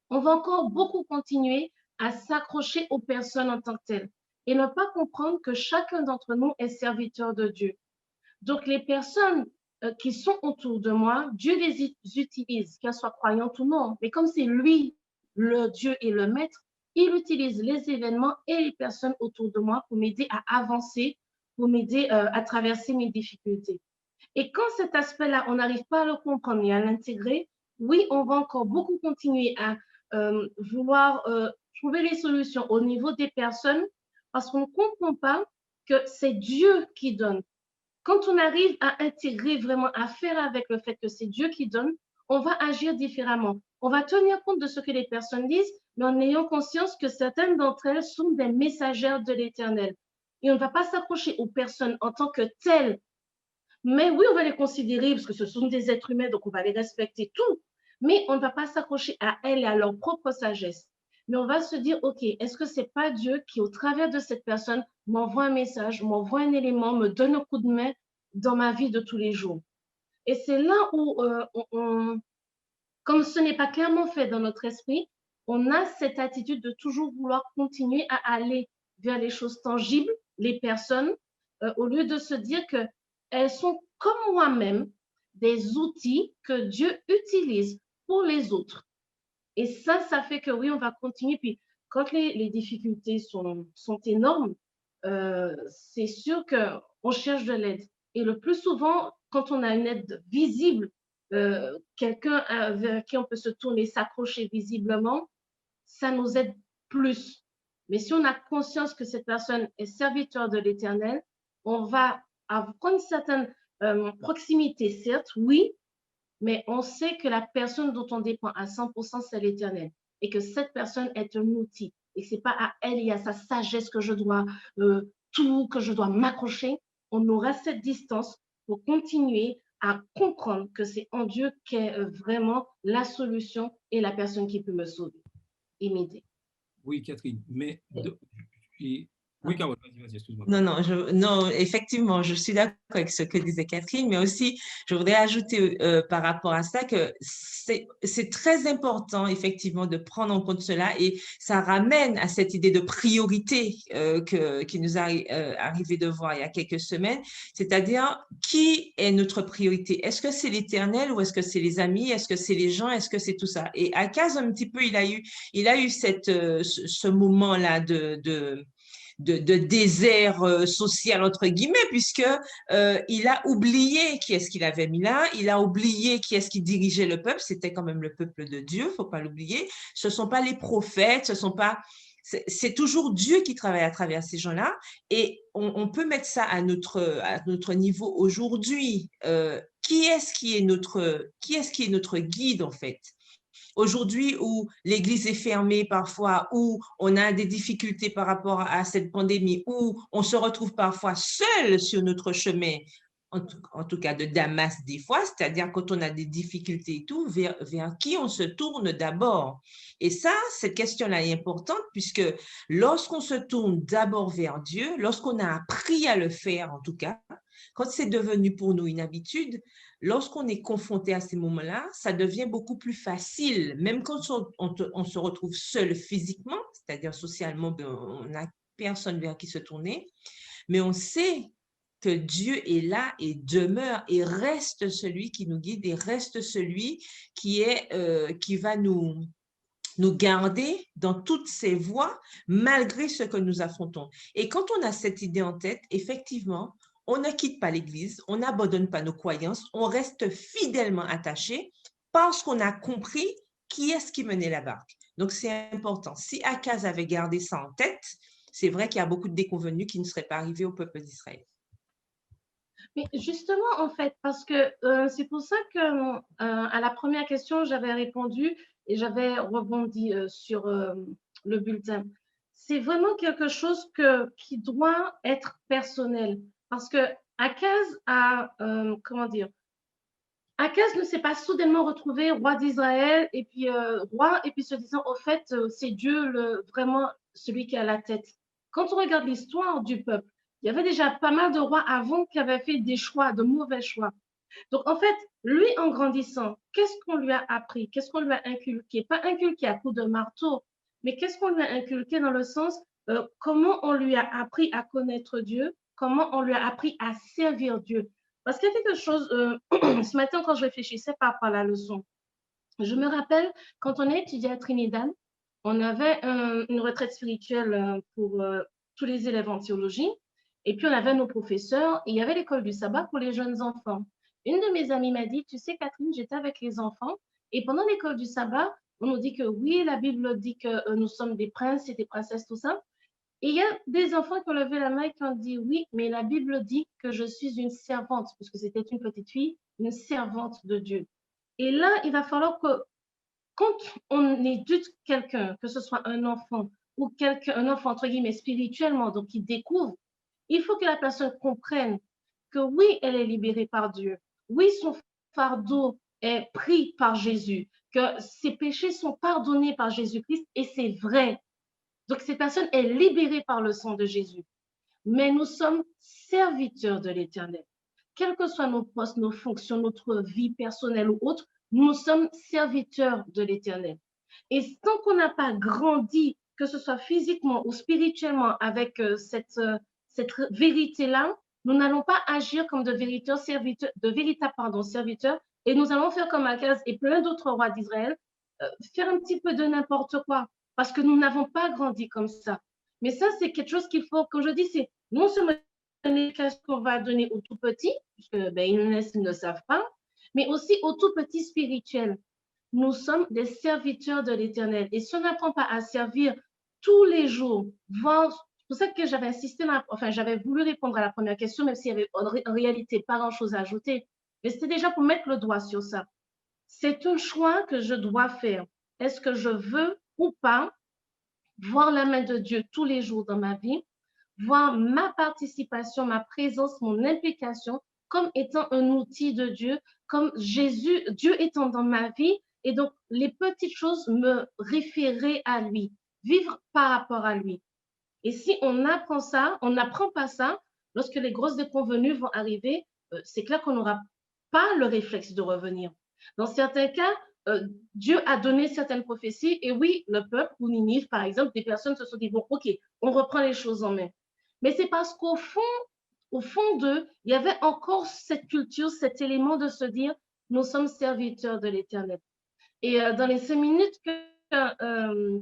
on va encore beaucoup continuer à s'accrocher aux personnes en tant que telles et ne pas comprendre que chacun d'entre nous est serviteur de Dieu. Donc, les personnes qui sont autour de moi, Dieu les utilise, qu'elles soient croyantes ou non. Mais comme c'est lui, le Dieu et le Maître, il utilise les événements et les personnes autour de moi pour m'aider à avancer, pour m'aider à traverser mes difficultés. Et quand cet aspect-là, on n'arrive pas à le comprendre et à l'intégrer, oui, on va encore beaucoup continuer à vouloir trouver les solutions au niveau des personnes parce qu'on ne comprend pas que c'est Dieu qui donne. Quand on arrive à intégrer vraiment, à faire avec le fait que c'est Dieu qui donne, on va agir différemment. On va tenir compte de ce que les personnes disent, mais en ayant conscience que certaines d'entre elles sont des messagères de l'Éternel. Et on ne va pas s'accrocher aux personnes en tant que telles. Mais oui, on va les considérer parce que ce sont des êtres humains, donc on va les respecter tout. Mais on ne va pas s'accrocher à elles et à leur propre sagesse. Mais on va se dire, OK, est-ce que c'est pas Dieu qui, au travers de cette personne, m'envoie un message, m'envoie un élément, me donne un coup de main dans ma vie de tous les jours? Et c'est là où, comme ce n'est pas clairement fait dans notre esprit, on a cette attitude de toujours vouloir continuer à aller vers les choses tangibles, les personnes, au lieu de se dire qu'elles sont comme moi-même des outils que Dieu utilise pour les autres. Et ça fait que oui, on va continuer. Puis quand les difficultés sont énormes, c'est sûr qu'on cherche de l'aide. Et le plus souvent, quand on a une aide visible, quelqu'un vers qui on peut se tourner, s'accrocher visiblement, ça nous aide plus. Mais si on a conscience que cette personne est serviteur de l'Éternel, on va avoir une certaine proximité, certes, oui, mais on sait que la personne dont on dépend à 100%, c'est l'Éternel. Et que cette personne est un outil. Et ce n'est pas à elle et à sa sagesse que je dois que je dois m'accrocher. On aura cette distance pour continuer à comprendre que c'est en Dieu qu'est vraiment la solution et la personne qui peut me sauver et m'aider. Oui, Catherine, mais oui, Carole, vas-y, excuse-moi. Non, effectivement, je suis d'accord avec ce que disait Catherine, mais aussi, je voudrais ajouter par rapport à ça que c'est très important, effectivement, de prendre en compte cela et ça ramène à cette idée de priorité qui nous est arrivé de voir il y a quelques semaines, c'est-à-dire qui est notre priorité? Est-ce que c'est l'Éternel ou est-ce que c'est les amis? Est-ce que c'est les gens? Est-ce que c'est tout ça? Et Akaz, un petit peu, il a eu ce moment-là de désert social, entre guillemets, puisque il a oublié qui est-ce qu'il avait mis là, il a oublié qui est-ce qui dirigeait le peuple, c'était quand même le peuple de Dieu, faut pas l'oublier, ce sont pas les prophètes, c'est toujours Dieu qui travaille à travers ces gens-là et on peut mettre ça à notre niveau aujourd'hui. Qui est-ce qui est notre guide en fait? Aujourd'hui, où l'Église est fermée parfois, où on a des difficultés par rapport à cette pandémie, où on se retrouve parfois seul sur notre chemin, en tout cas de Damas des fois, c'est-à-dire quand on a des difficultés et tout, vers qui on se tourne d'abord. Et ça, cette question-là est importante puisque lorsqu'on se tourne d'abord vers Dieu, lorsqu'on a appris à le faire en tout cas, quand c'est devenu pour nous une habitude, lorsqu'on est confronté à ces moments-là, ça devient beaucoup plus facile, même quand on se retrouve seul physiquement, c'est-à-dire socialement, on n'a personne vers qui se tourner, mais on sait que Dieu est là et demeure et reste celui qui nous guide et reste celui qui va nous garder dans toutes ces voies malgré ce que nous affrontons. Et quand on a cette idée en tête, effectivement, on ne quitte pas l'Église, on n'abandonne pas nos croyances, on reste fidèlement attaché parce qu'on a compris qui est-ce qui menait la barque. Donc, c'est important. Si Akaz avait gardé ça en tête, c'est vrai qu'il y a beaucoup de déconvenus qui ne seraient pas arrivés au peuple d'Israël. Mais justement, en fait, parce que c'est pour ça que à la première question, j'avais répondu et j'avais rebondi sur le bulletin. C'est vraiment quelque chose qui doit être personnel. Parce que Akaz comment dire, Akaz ne s'est pas soudainement retrouvé roi d'Israël et puis roi et puis se disant, au fait, c'est Dieu vraiment celui qui a la tête. Quand on regarde l'histoire du peuple, il y avait déjà pas mal de rois avant qui avaient fait des choix, de mauvais choix. Donc, en fait, lui, en grandissant, qu'est-ce qu'on lui a appris? Qu'est-ce qu'on lui a inculqué? Pas inculqué à coup de marteau, mais qu'est-ce qu'on lui a inculqué dans le sens comment on lui a appris à connaître Dieu? Comment on lui a appris à servir Dieu? Parce qu'il y a quelque chose, ce matin, quand je réfléchissais par rapport à la leçon, je me rappelle, quand on a étudié à Trinidad, on avait une retraite spirituelle pour tous les élèves en théologie. Et puis, on avait nos professeurs et il y avait l'école du sabbat pour les jeunes enfants. Une de mes amies m'a dit, tu sais, Catherine, j'étais avec les enfants et pendant l'école du sabbat, on nous dit que oui, la Bible dit que nous sommes des princes et des princesses, tout ça. Et il y a des enfants qui ont levé la main et qui ont dit oui, mais la Bible dit que je suis une servante, puisque c'était une petite fille, une servante de Dieu. Et là, il va falloir que quand on éduque quelqu'un, que ce soit un enfant ou un enfant entre guillemets spirituellement, donc il découvre, il faut que la personne comprenne que oui, elle est libérée par Dieu. Oui, son fardeau est pris par Jésus, que ses péchés sont pardonnés par Jésus-Christ et c'est vrai. Donc cette personne est libérée par le sang de Jésus. Mais nous sommes serviteurs de l'Éternel. Quels que soient nos postes, nos fonctions, notre vie personnelle ou autre, nous sommes serviteurs de l'Éternel. Et tant qu'on n'a pas grandi, que ce soit physiquement ou spirituellement, avec cette vérité-là, nous n'allons pas agir comme de véritables serviteurs, et nous allons faire comme Akaz et plein d'autres rois d'Israël, faire un petit peu de n'importe quoi, parce que nous n'avons pas grandi comme ça. Mais ça, c'est quelque chose qu'il faut, quand je dis, c'est non seulement une éducation qu'on va donner aux tout petits, puisque ils ne savent pas, mais aussi aux tout petits spirituels. Nous sommes des serviteurs de l'Éternel. Et si on n'apprend pas à servir tous les jours, c'est pour ça que j'avais insisté, j'avais voulu répondre à la première question, même s'il y avait en réalité pas grand-chose à ajouter. Mais c'était déjà pour mettre le doigt sur ça. C'est un choix que je dois faire. Est-ce que je veux ou pas voir la main de Dieu tous les jours dans ma vie, voir ma participation, ma présence, mon implication comme étant un outil de Dieu, comme Dieu étant dans ma vie, et donc les petites choses me référer à lui, vivre par rapport à lui. Et si on apprend ça, on n'apprend pas ça, lorsque les grosses déconvenues vont arriver, c'est clair qu'on n'aura pas le réflexe de revenir. Dans certains cas, Dieu a donné certaines prophéties et oui, le peuple ou Ninive, par exemple, des personnes se sont dit, bon, ok, on reprend les choses en main. Mais c'est parce qu'au fond d'eux, il y avait encore cette culture, cet élément de se dire, nous sommes serviteurs de l'Éternel. Et dans les 5 minutes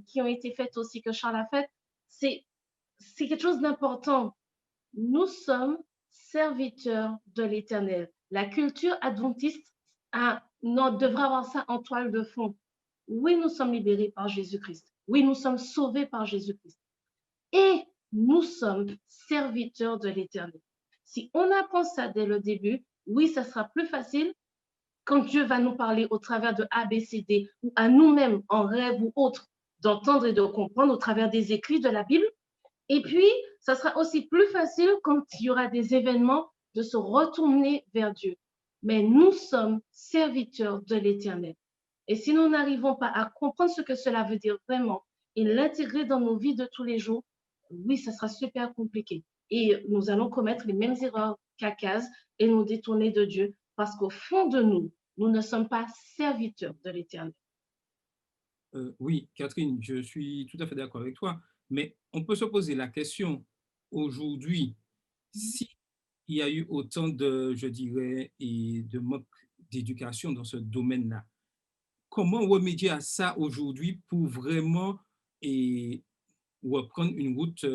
qui ont été faites aussi, que Charles a faites, c'est quelque chose d'important. Nous sommes serviteurs de l'Éternel. La culture adventiste devra avoir ça en toile de fond. Oui, nous sommes libérés par Jésus-Christ. Oui, nous sommes sauvés par Jésus-Christ. Et nous sommes serviteurs de l'Éternel. Si on apprend ça dès le début, oui, ça sera plus facile quand Dieu va nous parler au travers de ABCD ou à nous-mêmes en rêve ou autre, d'entendre et de comprendre au travers des écrits de la Bible. Et puis, ça sera aussi plus facile quand il y aura des événements de se retourner vers Dieu. Mais nous sommes serviteurs de l'Éternel. Et si nous n'arrivons pas à comprendre ce que cela veut dire vraiment et l'intégrer dans nos vies de tous les jours, oui, ça sera super compliqué. Et nous allons commettre les mêmes erreurs qu'Akaz et nous détourner de Dieu parce qu'au fond de nous, nous ne sommes pas serviteurs de l'Éternel. Oui, Catherine, je suis tout à fait d'accord avec toi, mais on peut se poser la question aujourd'hui, s'il y a eu autant de, je dirais, et de manque d'éducation dans ce domaine-là, comment remédier à ça aujourd'hui pour vraiment reprendre une route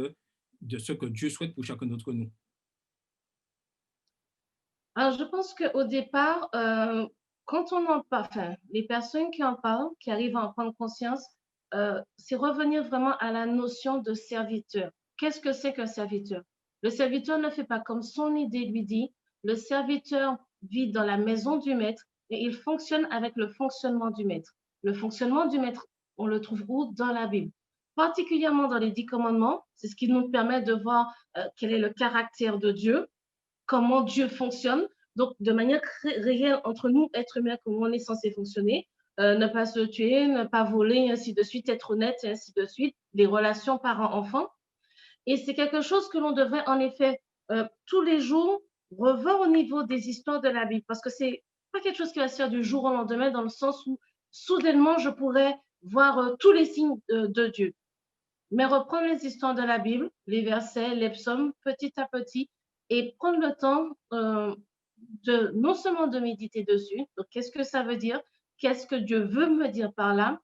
de ce que Dieu souhaite pour chacun d'entre nous? Alors, je pense qu'au départ, quand on en parle, enfin, les personnes qui en parlent, qui arrivent à en prendre conscience, c'est revenir vraiment à la notion de serviteur. Qu'est-ce que c'est qu'un serviteur? Le serviteur ne fait pas comme son idée lui dit. Le serviteur vit dans la maison du maître et il fonctionne avec le fonctionnement du maître. Le fonctionnement du maître, on le trouve où? Dans la Bible. Particulièrement dans les 10 commandements, c'est ce qui nous permet de voir quel est le caractère de Dieu, comment Dieu fonctionne. Donc, de manière réelle, entre nous, êtres humains, comment on est censé fonctionner. Ne pas se tuer, ne pas voler, et ainsi de suite, être honnête, et ainsi de suite. Les relations parents-enfants. Et c'est quelque chose que l'on devrait, en effet, tous les jours, revoir au niveau des histoires de la Bible. Parce que c'est pas quelque chose qui va se faire du jour au lendemain, dans le sens où, soudainement, je pourrais voir tous les signes de Dieu. Mais reprendre les histoires de la Bible, les versets, les psaumes, petit à petit, et prendre le temps non seulement de méditer dessus, donc qu'est-ce que ça veut dire, qu'est-ce que Dieu veut me dire par là,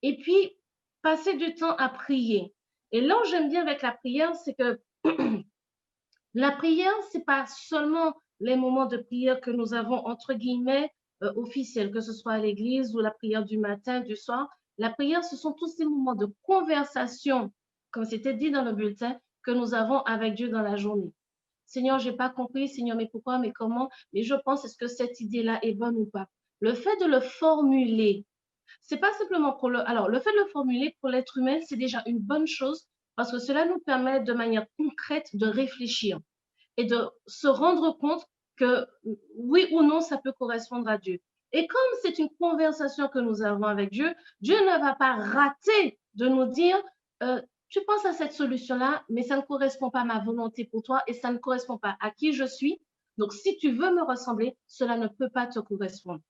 et puis passer du temps à prier. Et là où j'aime bien avec la prière, c'est que la prière, c'est pas seulement les moments de prière que nous avons entre guillemets officiels, que ce soit à l'église ou la prière du matin, du soir. La prière, ce sont tous ces moments de conversation, comme c'était dit dans le bulletin, que nous avons avec Dieu dans la journée. Seigneur, j'ai pas compris, Seigneur, mais pourquoi, mais comment, mais je pense, est-ce que cette idée-là est bonne ou pas? le fait de le formuler, c'est pas simplement pour alors, le fait de le formuler pour l'être humain, c'est déjà une bonne chose parce que cela nous permet de manière concrète de réfléchir et de se rendre compte que oui ou non, ça peut correspondre à Dieu. Et comme c'est une conversation que nous avons avec Dieu, Dieu ne va pas rater de nous dire, tu penses à cette solution-là, mais ça ne correspond pas à ma volonté pour toi et ça ne correspond pas à qui je suis. Donc, si tu veux me ressembler, cela ne peut pas te correspondre.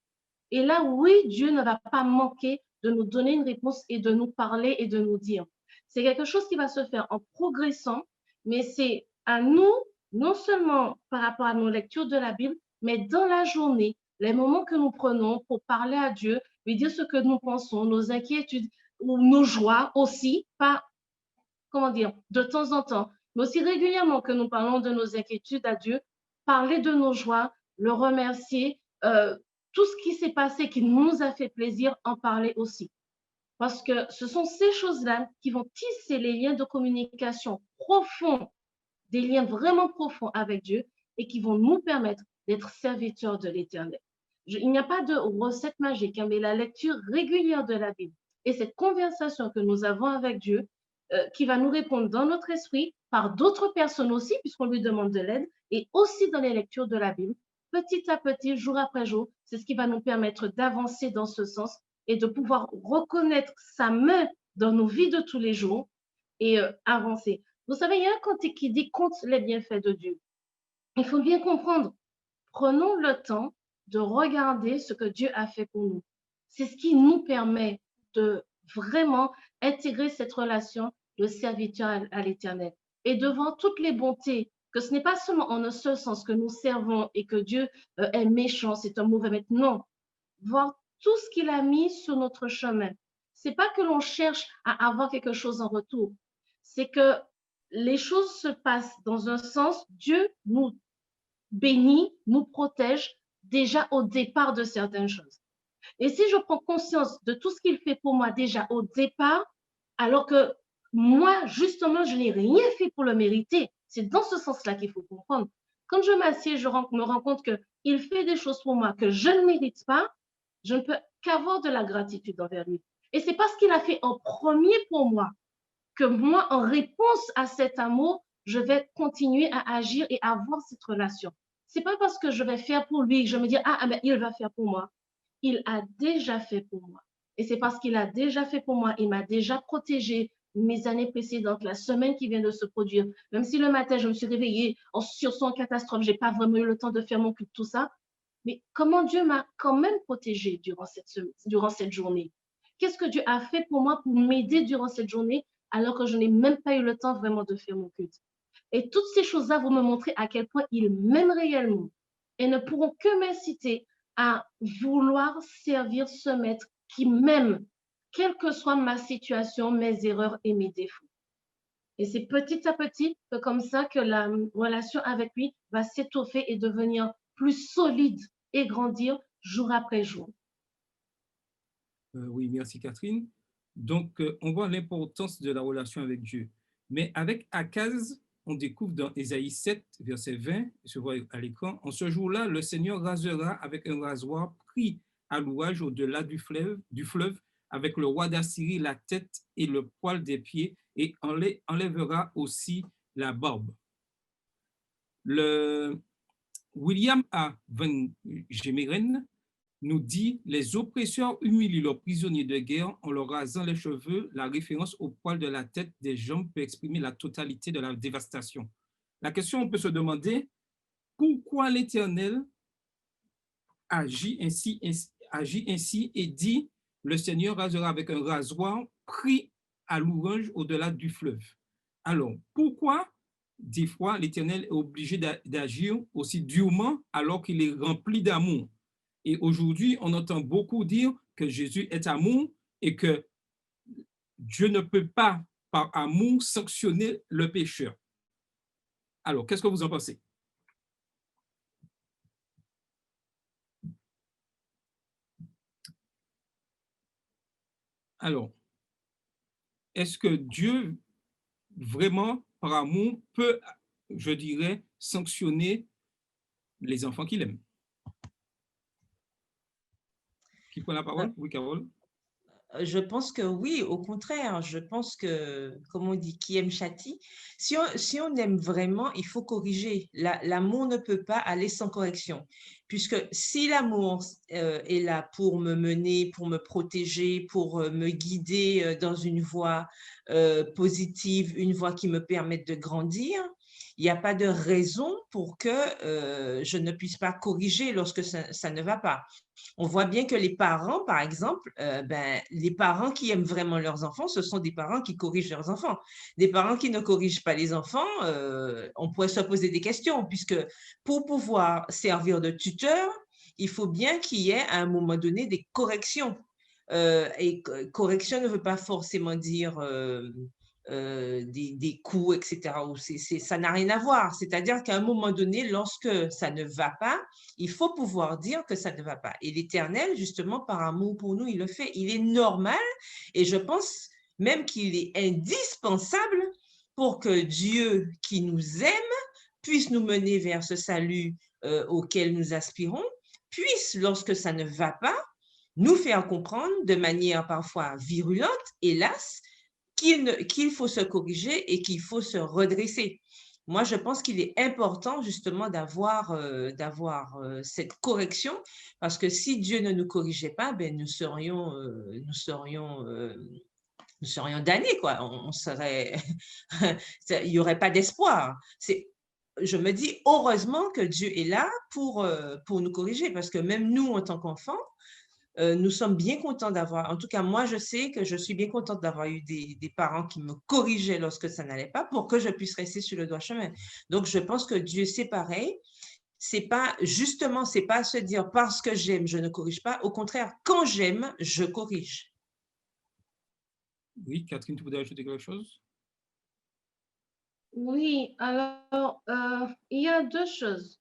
Et là, oui, Dieu ne va pas manquer de nous donner une réponse et de nous parler et de nous dire. C'est quelque chose qui va se faire en progressant, mais c'est à nous, non seulement par rapport à nos lectures de la Bible, mais dans la journée, les moments que nous prenons pour parler à Dieu, lui dire ce que nous pensons, nos inquiétudes ou nos joies aussi, pas, comment dire, de temps en temps, mais aussi régulièrement que nous parlons de nos inquiétudes à Dieu, parler de nos joies, le remercier, tout ce qui s'est passé, qui nous a fait plaisir, en parler aussi. Parce que ce sont ces choses-là qui vont tisser les liens de communication profonds, des liens vraiment profonds avec Dieu et qui vont nous permettre d'être serviteurs de l'Éternel. Il n'y a pas de recette magique, hein, mais la lecture régulière de la Bible et cette conversation que nous avons avec Dieu qui va nous répondre dans notre esprit par d'autres personnes aussi, puisqu'on lui demande de l'aide, et aussi dans les lectures de la Bible, petit à petit, jour après jour, c'est ce qui va nous permettre d'avancer dans ce sens et de pouvoir reconnaître sa main dans nos vies de tous les jours et avancer. Vous savez, il y a un cantique qui dit « Compte les bienfaits de Dieu ». Il faut bien comprendre, prenons le temps de regarder ce que Dieu a fait pour nous. C'est ce qui nous permet de vraiment intégrer cette relation de serviteur à l'Éternel. Et devant toutes les bontés, que ce n'est pas seulement en un seul sens que nous servons et que Dieu est méchant, c'est un mauvais maître. Non, voir tout ce qu'il a mis sur notre chemin. C'est pas que l'on cherche à avoir quelque chose en retour. C'est que les choses se passent dans un sens, Dieu nous bénit, nous protège déjà au départ de certaines choses. Et si je prends conscience de tout ce qu'il fait pour moi déjà au départ, alors que moi, justement, je n'ai rien fait pour le mériter, c'est dans ce sens-là qu'il faut comprendre. Quand je m'assieds, je me rends compte qu'il fait des choses pour moi que je ne mérite pas, je ne peux qu'avoir de la gratitude envers lui. Et c'est parce qu'il a fait en premier pour moi que moi, en réponse à cet amour, je vais continuer à agir et à avoir cette relation. C'est pas parce que je vais faire pour lui que je me dis, ah, mais il va faire pour moi. Il a déjà fait pour moi. Et c'est parce qu'il a déjà fait pour moi, il m'a déjà protégé mes années précédentes, la semaine qui vient de se produire. Même si le matin, je me suis réveillée en sursaut, en catastrophe, j'ai pas vraiment eu le temps de faire mon culte, tout ça. Mais comment Dieu m'a quand même protégée durant cette journée? Qu'est-ce que Dieu a fait pour moi pour m'aider durant cette journée alors que je n'ai même pas eu le temps vraiment de faire mon culte? Et toutes ces choses-là vont me montrer à quel point il m'aime réellement et ne pourront que m'inciter à vouloir servir ce maître qui m'aime, quelle que soit ma situation, mes erreurs et mes défauts. Et c'est petit à petit que comme ça que la relation avec lui va s'étoffer et devenir plus solide et grandir jour après jour. Oui, merci Catherine. Donc, on voit l'importance de la relation avec Dieu. Mais avec Akaz, on découvre dans Ésaïe 7, verset 20, se voit à l'écran, en ce jour-là, le Seigneur rasera avec un rasoir pris à l'ouage au-delà du fleuve, avec le roi d'Assyrie la tête et le poil des pieds, et enlèvera aussi la barbe. Le William A. Van Gemeren nous dit « Les oppresseurs humilient leurs prisonniers de guerre en leur rasant les cheveux. La référence au poil de la tête des jambes peut exprimer la totalité de la dévastation. » La question, on peut se demander, pourquoi l'Éternel agit ainsi et dit « Le Seigneur rasera avec un rasoir pris à l'ouvrage au-delà du fleuve. » Alors, pourquoi des fois l'Éternel est obligé d'agir aussi durement alors qu'il est rempli d'amour? Et aujourd'hui, on entend beaucoup dire que Jésus est amour et que Dieu ne peut pas, par amour, sanctionner le pécheur. Alors, qu'est-ce que vous en pensez? Alors, est-ce que Dieu, vraiment, par amour, peut, je dirais, sanctionner les enfants qu'il aime? Qui prend la parole? Oui, Carole. Je pense que oui, au contraire, je pense que, comme on dit, qui aime châtie. Si on aime vraiment, il faut corriger. L'amour ne peut pas aller sans correction, puisque si l'amour est là pour me mener, pour me protéger, pour me guider dans une voie positive, une voie qui me permette de grandir, il n'y a pas de raison pour que je ne puisse pas corriger lorsque ça ne va pas. On voit bien que les parents, par exemple, les parents qui aiment vraiment leurs enfants, ce sont des parents qui corrigent leurs enfants. Des parents qui ne corrigent pas les enfants, on pourrait se poser des questions, puisque pour pouvoir servir de tuteur, il faut bien qu'il y ait à un moment donné des corrections. Et correction ne veut pas forcément dire des coups, etc. Ça n'a rien à voir. C'est-à-dire qu'à un moment donné, lorsque ça ne va pas, il faut pouvoir dire que ça ne va pas. Et l'Éternel, justement, par amour pour nous, il le fait. Il est normal et je pense même qu'il est indispensable pour que Dieu qui nous aime puisse nous mener vers ce salut auquel nous aspirons, puisse, lorsque ça ne va pas, nous faire comprendre de manière parfois virulente, hélas, qu'il faut se corriger et qu'il faut se redresser. Moi, je pense qu'il est important justement d'avoir cette correction parce que si Dieu ne nous corrigeait pas, ben, nous serions damnés, quoi. Il n'y aurait pas d'espoir. Je me dis heureusement que Dieu est là pour nous corriger parce que même nous, en tant qu'enfants, nous sommes bien contents d'avoir, en tout cas, moi, je sais que je suis bien contente d'avoir eu des parents qui me corrigeaient lorsque ça n'allait pas pour que je puisse rester sur le droit chemin. Donc, je pense que Dieu, c'est pareil. C'est pas se dire parce que j'aime, je ne corrige pas. Au contraire, quand j'aime, je corrige. Oui, Catherine, tu voudrais ajouter quelque chose? Oui, alors, il y a deux choses.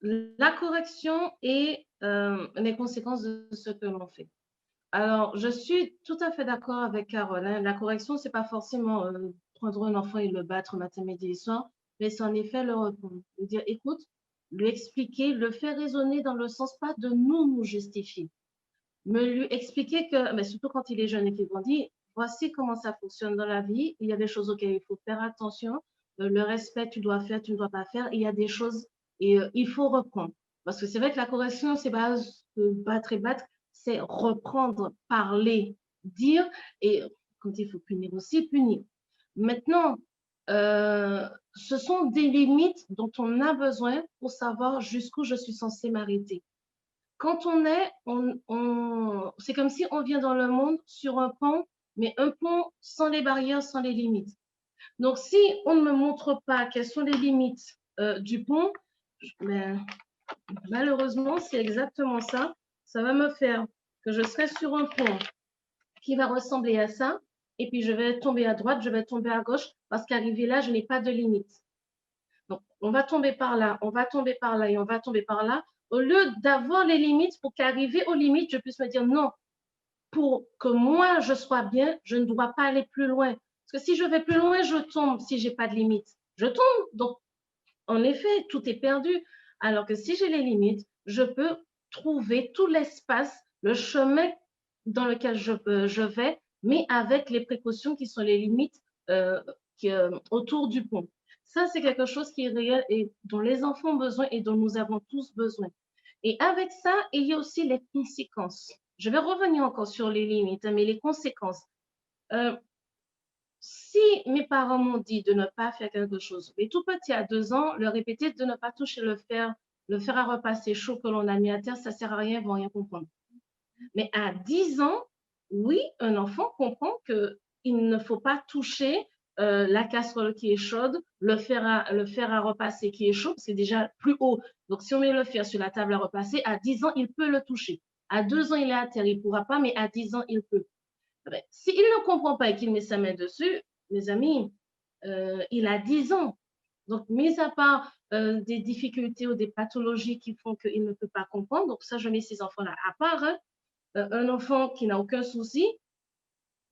La correction et les conséquences de ce que l'on fait. Alors, je suis tout à fait d'accord avec Carole, hein. La correction, c'est pas forcément prendre un enfant et le battre matin, midi et soir, mais c'est en effet le reprendre. Lui dire, écoute, lui expliquer, le faire raisonner dans le sens pas de nous justifier, mais lui expliquer que, mais surtout quand il est jeune et qu'il grandit, voici comment ça fonctionne dans la vie. Il y a des choses auxquelles il faut faire attention. Le respect, tu dois faire, tu ne dois pas faire. Il y a des choses et il faut reprendre. Parce que c'est vrai que la correction, c'est pas battre et battre, c'est reprendre, parler, dire et quand il faut punir aussi, punir. Maintenant, ce sont des limites dont on a besoin pour savoir jusqu'où je suis censée m'arrêter. Quand c'est comme si on vient dans le monde sur un pont, mais un pont sans les barrières, sans les limites. Donc, si on ne me montre pas quelles sont les limites du pont, ben, malheureusement, c'est exactement ça. Ça va me faire que je serai sur un pont qui va ressembler à ça, et puis je vais tomber à droite, je vais tomber à gauche, parce qu'arrivé là, je n'ai pas de limite. Donc, on va tomber par là, on va tomber par là et on va tomber par là. Au lieu d'avoir les limites, pour qu'arriver aux limites, je puisse me dire non, pour que moi, je sois bien, je ne dois pas aller plus loin. Parce que si je vais plus loin, je tombe si je n'ai pas de limites. Je tombe. Donc, en effet, tout est perdu. Alors que si j'ai les limites, je peux trouver tout l'espace, le chemin dans lequel je vais, mais avec les précautions qui sont les limites autour du pont. Ça, c'est quelque chose qui est réel et dont les enfants ont besoin et dont nous avons tous besoin. Et avec ça, il y a aussi les conséquences. Je vais revenir encore sur les limites, mais les conséquences. Si mes parents m'ont dit de ne pas faire quelque chose, mais tout petit à 2 ans, leur répéter de ne pas toucher le fer à repasser chaud que l'on a mis à terre, ça ne sert à rien, ils ne vont rien comprendre. Mais à 10 ans, oui, un enfant comprend qu'il ne faut pas toucher la casserole qui est chaude, le fer à repasser qui est chaud, c'est déjà plus haut. Donc, si on met le fer sur la table à repasser, à 10 ans, il peut le toucher. À 2 ans, il est à terre, il ne pourra pas, mais à 10 ans, il peut. S'il ne comprend pas et qu'il met sa main dessus, mes amis, il a 10 ans. Donc, mis à part des difficultés ou des pathologies qui font qu'il ne peut pas comprendre, donc ça, je mets ces enfants-là à part. Hein, un enfant qui n'a aucun souci,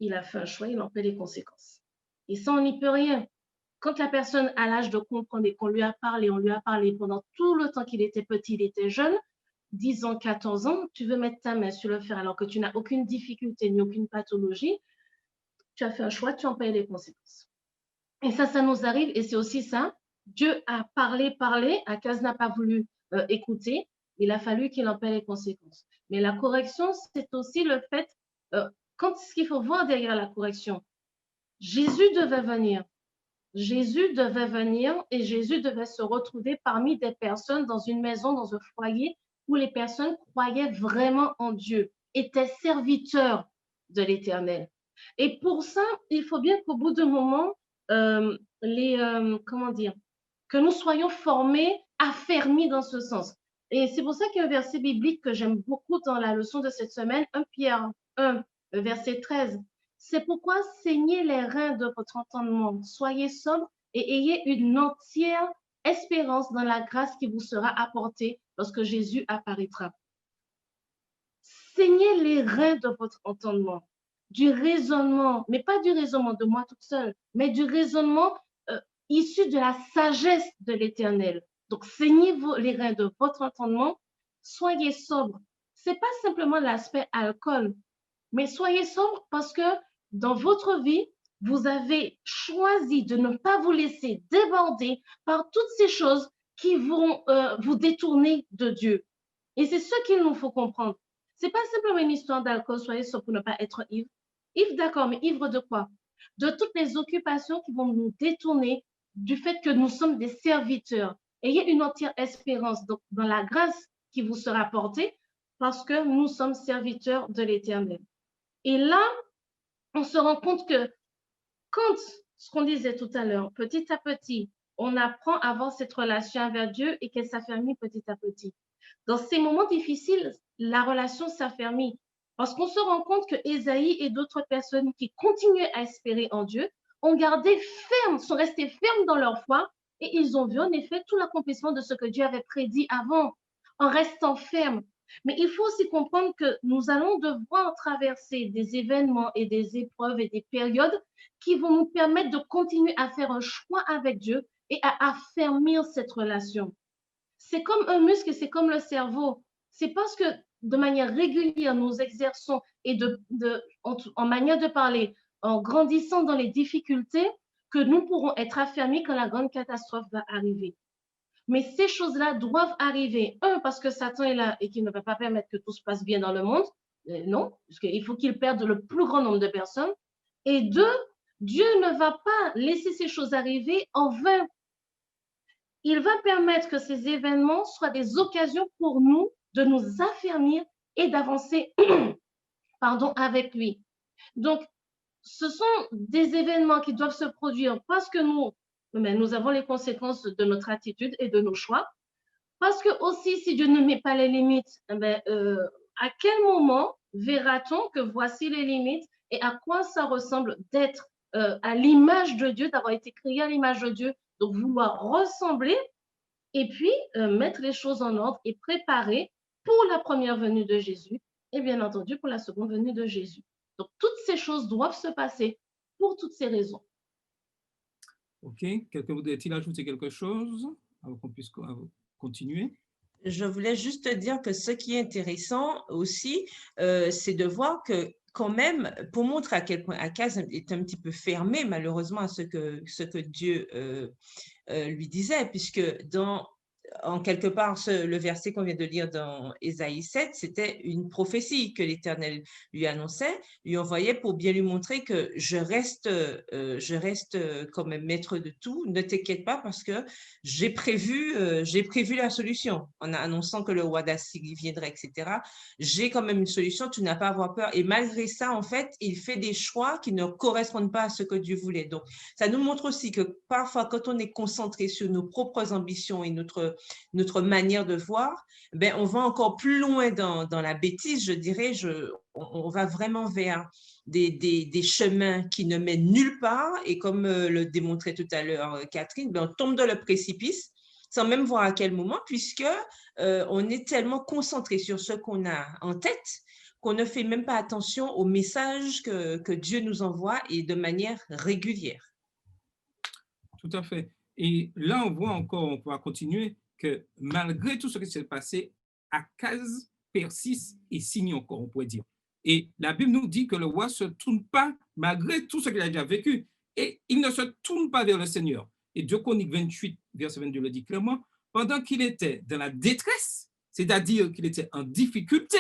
il a fait un choix, il en paie les conséquences. Et ça, on n'y peut rien. Quand la personne a l'âge de comprendre et qu'on lui a parlé, on lui a parlé pendant tout le temps qu'il était petit, il était jeune, 10 ans, 14 ans, tu veux mettre ta main sur le fer alors que tu n'as aucune difficulté ni aucune pathologie, tu as fait un choix, tu en payes les conséquences. Et ça nous arrive et c'est aussi ça. Dieu a parlé, Akaz n'a pas voulu écouter, il a fallu qu'il en paie les conséquences. Mais la correction, c'est aussi le fait, ce qu'il faut voir derrière la correction, Jésus devait venir. Jésus devait venir et Jésus devait se retrouver parmi des personnes dans une maison, dans un foyer où les personnes croyaient vraiment en Dieu, étaient serviteurs de l'Éternel. Et pour ça, il faut bien qu'au bout d'un moment, que nous soyons formés, affermis dans ce sens. Et c'est pour ça qu'il y a un verset biblique que j'aime beaucoup dans la leçon de cette semaine, 1 Pierre 1, verset 13. C'est pourquoi saignez les reins de votre entendement, soyez sobres et ayez une entière espérance dans la grâce qui vous sera apportée lorsque Jésus apparaîtra. Saignez les reins de votre entendement, du raisonnement, mais pas du raisonnement de moi toute seule, mais du raisonnement issu de la sagesse de l'Éternel. Donc, saignez les reins de votre entendement, soyez sobres. Ce n'est pas simplement l'aspect alcool, mais soyez sobres parce que dans votre vie, vous avez choisi de ne pas vous laisser déborder par toutes ces choses qui vont vous détourner de Dieu. Et c'est ce qu'il nous faut comprendre. Ce n'est pas simplement une histoire d'alcool, soyez sobres pour ne pas être ivre. Ivre, d'accord, mais ivre de quoi? De toutes les occupations qui vont nous détourner du fait que nous sommes des serviteurs. Ayez une entière espérance dans la grâce qui vous sera apportée parce que nous sommes serviteurs de l'Éternel. Et là, on se rend compte que quand, ce qu'on disait tout à l'heure, petit à petit, on apprend à avoir cette relation avec Dieu et qu'elle s'affermit petit à petit. Dans ces moments difficiles, la relation s'affermit parce qu'on se rend compte que Ésaïe et d'autres personnes qui continuaient à espérer en Dieu ont gardé ferme, sont restés fermes dans leur foi et ils ont vu en effet tout l'accomplissement de ce que Dieu avait prédit avant en restant fermes. Mais il faut aussi comprendre que nous allons devoir traverser des événements et des épreuves et des périodes qui vont nous permettre de continuer à faire un choix avec Dieu et à affermir cette relation. C'est comme un muscle, c'est comme le cerveau. C'est parce que de manière régulière, nous exerçons et en manière de parler, en grandissant dans les difficultés, que nous pourrons être affermis quand la grande catastrophe va arriver. Mais ces choses-là doivent arriver. Un, parce que Satan est là et qu'il ne va pas permettre que tout se passe bien dans le monde. Non, parce qu'il faut qu'il perde le plus grand nombre de personnes. Et deux, Dieu ne va pas laisser ces choses arriver en vain. Il va permettre que ces événements soient des occasions pour nous de nous affermir et d'avancer avec lui. Donc, ce sont des événements qui doivent se produire parce que nous avons les conséquences de notre attitude et de nos choix. Parce que aussi, si Dieu ne met pas les limites, à quel moment verra-t-on que voici les limites et à quoi ça ressemble d'être à l'image de Dieu, d'avoir été créé à l'image de Dieu, donc vouloir ressembler et puis mettre les choses en ordre et préparer pour la première venue de Jésus et bien entendu pour la seconde venue de Jésus. Donc, toutes ces choses doivent se passer pour toutes ces raisons. OK. Quelqu'un voudrait-il ajouter quelque chose avant qu'on puisse continuer? Je voulais juste dire que ce qui est intéressant aussi, c'est de voir que quand même, pour montrer à quel point Akaz est un petit peu fermé malheureusement à ce que Dieu lui disait, puisque en quelque part, le verset qu'on vient de lire dans Ésaïe 7, c'était une prophétie que l'Éternel lui annonçait, lui envoyait pour bien lui montrer que je reste comme maître de tout, ne t'inquiète pas parce que j'ai prévu la solution en annonçant que le roi d'Assyrie viendrait, etc. J'ai quand même une solution, tu n'as pas à avoir peur. Et malgré ça, en fait, il fait des choix qui ne correspondent pas à ce que Dieu voulait. Donc, ça nous montre aussi que parfois, quand on est concentré sur nos propres ambitions et notre manière de voir, ben, on va encore plus loin dans la bêtise, je dirais. On va vraiment vers des chemins qui ne mènent nulle part. Et comme le démontrait tout à l'heure Catherine, ben, on tombe dans le précipice sans même voir à quel moment, puisque on est tellement concentré sur ce qu'on a en tête qu'on ne fait même pas attention aux messages que Dieu nous envoie et de manière régulière. Tout à fait. Et là, on voit encore, on pourra continuer, que malgré tout ce qui s'est passé, Akaz persiste et signe encore, on pourrait dire. Et la Bible nous dit que le roi ne se tourne pas, malgré tout ce qu'il a déjà vécu, et il ne se tourne pas vers le Seigneur. Et 2 Chroniques 28, verset 22 le dit clairement, pendant qu'il était dans la détresse, c'est-à-dire qu'il était en difficulté,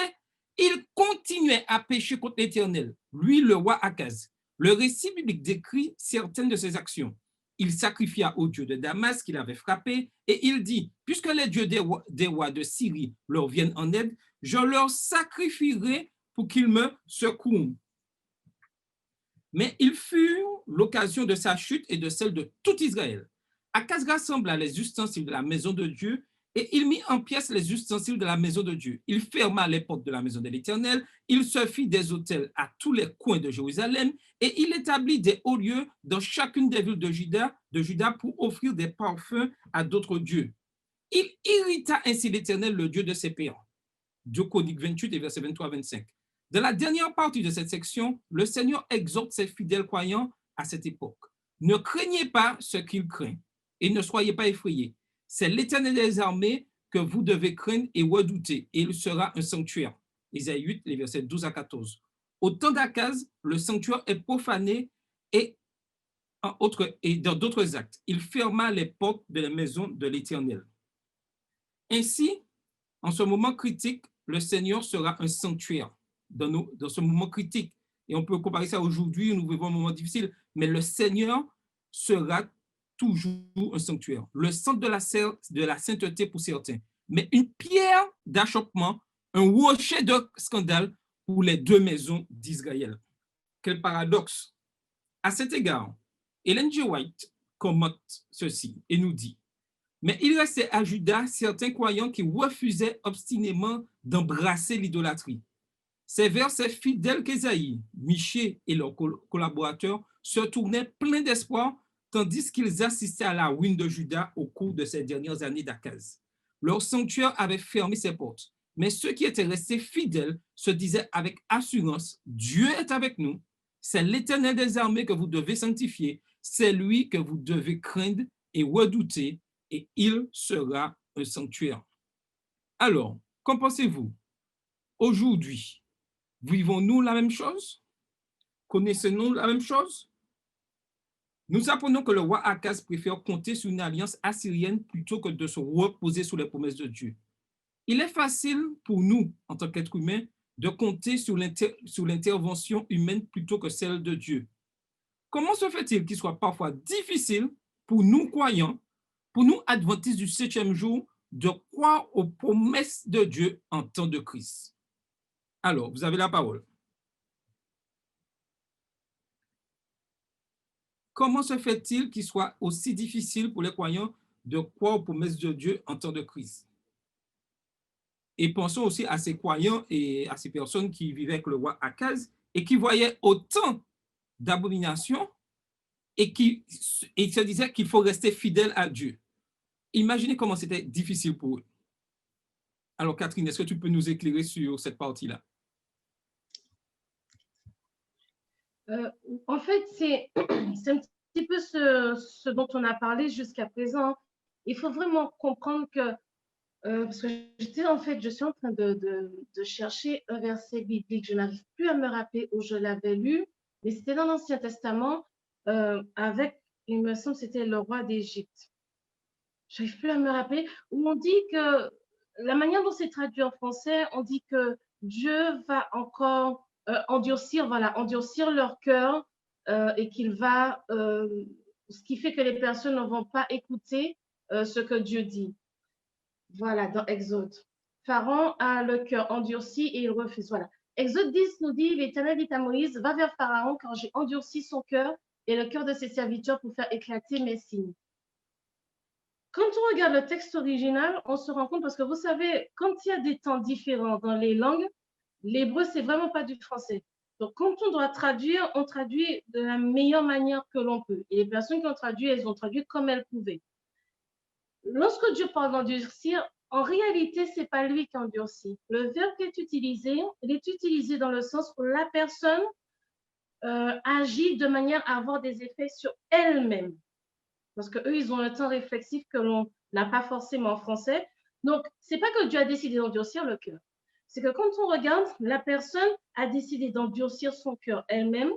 il continuait à pécher contre l'Éternel, lui, le roi Akaz. Le récit biblique décrit certaines de ses actions. Il sacrifia au dieu de Damas qu'il avait frappé, et il dit, puisque les dieux des rois de Syrie leur viennent en aide, je leur sacrifierai pour qu'ils me secourent. Mais il fut l'occasion de sa chute et de celle de tout Israël. Akaz rassembla les ustensiles de la maison de Dieu et il mit en pièces les ustensiles de la maison de Dieu. Il ferma les portes de la maison de l'Éternel, il se fit des autels à tous les coins de Jérusalem et il établit des hauts lieux dans chacune des villes de Juda pour offrir des parfums à d'autres dieux. Il irrita ainsi l'Éternel, le Dieu de ses pères. 2 Chroniques 28 et versets 23 à 25. Dans la dernière partie de cette section, le Seigneur exhorte ses fidèles croyants à cette époque. Ne craignez pas ce qu'il craint et ne soyez pas effrayés. C'est l'Éternel des armées que vous devez craindre et redouter, et il sera un sanctuaire. Isaïe 8, les versets 12 à 14. Au temps d'Akaz, le sanctuaire est profané et dans d'autres actes. Il ferma les portes de la maison de l'Éternel. Ainsi, en ce moment critique, le Seigneur sera un sanctuaire dans ce moment critique. Et on peut comparer ça aujourd'hui, nous vivons un moment difficile, mais le Seigneur sera toujours un sanctuaire. Le centre de la sainteté pour certains, mais une pierre d'achoppement, un rocher de scandale pour les deux maisons d'Israël. Quel paradoxe! À cet égard, Ellen G. White commente ceci et nous dit: mais il restait à Juda certains croyants qui refusaient obstinément d'embrasser l'idolâtrie. Ces versets fidèles qu'Ésaïe, Michée et leurs collaborateurs se tournaient pleins d'espoir, tandis qu'ils assistaient à la ruine de Juda au cours de ces dernières années d'Akaz. Leur sanctuaire avait fermé ses portes, mais ceux qui étaient restés fidèles se disaient avec assurance: Dieu est avec nous, c'est l'Éternel des armées que vous devez sanctifier, c'est lui que vous devez craindre et redouter, et il sera un sanctuaire. Alors, qu'en pensez-vous? Aujourd'hui, vivons-nous la même chose? Connaissons-nous la même chose? Nous apprenons que le roi Akaz préfère compter sur une alliance assyrienne plutôt que de se reposer sur les promesses de Dieu. Il est facile pour nous, en tant qu'êtres humains, de compter sur l'intervention humaine plutôt que celle de Dieu. Comment se fait-il qu'il soit parfois difficile pour nous croyants, pour nous adventistes du 7e jour, de croire aux promesses de Dieu en temps de crise? Alors, vous avez la parole. Comment se fait-il qu'il soit aussi difficile pour les croyants de croire aux promesses de Dieu en temps de crise? Et pensons aussi à ces croyants et à ces personnes qui vivaient avec le roi Akaz et qui voyaient autant d'abominations et se disaient qu'il faut rester fidèle à Dieu. Imaginez comment c'était difficile pour eux. Alors, Catherine, est-ce que tu peux nous éclairer sur cette partie-là? En fait, c'est un petit peu ce dont on a parlé jusqu'à présent. Il faut vraiment comprendre que, parce que je suis en train de chercher un verset biblique. Je n'arrive plus à me rappeler où je l'avais lu, mais c'était dans l'Ancien Testament avec, il me semble, c'était le roi d'Égypte. Je n'arrive plus à me rappeler, où on dit que, la manière dont c'est traduit en français, on dit que Dieu va encore endurcir leur cœur et qu'il va, ce qui fait que les personnes ne vont pas écouter ce que Dieu dit. Voilà, dans Exode. Pharaon a le cœur endurci et il refuse. Voilà. Exode 10 nous dit, l'Éternel dit à Moïse, va vers Pharaon car j'ai endurci son cœur et le cœur de ses serviteurs pour faire éclater mes signes. Quand on regarde le texte original, on se rend compte, parce que vous savez, quand il y a des temps différents dans les langues, l'hébreu, c'est vraiment pas du français. Donc, quand on doit traduire, on traduit de la meilleure manière que l'on peut. Et les personnes qui ont traduit, elles ont traduit comme elles pouvaient. Lorsque Dieu parle d'endurcir, en réalité, ce n'est pas lui qui endurcit. Le verbe qui est utilisé, il est utilisé dans le sens où la personne agit de manière à avoir des effets sur elle-même. Parce qu'eux, ils ont un temps réflexif que l'on n'a pas forcément en français. Donc, c'est pas que Dieu a décidé d'endurcir le cœur. C'est que quand on regarde, la personne a décidé d'endurcir son cœur elle-même.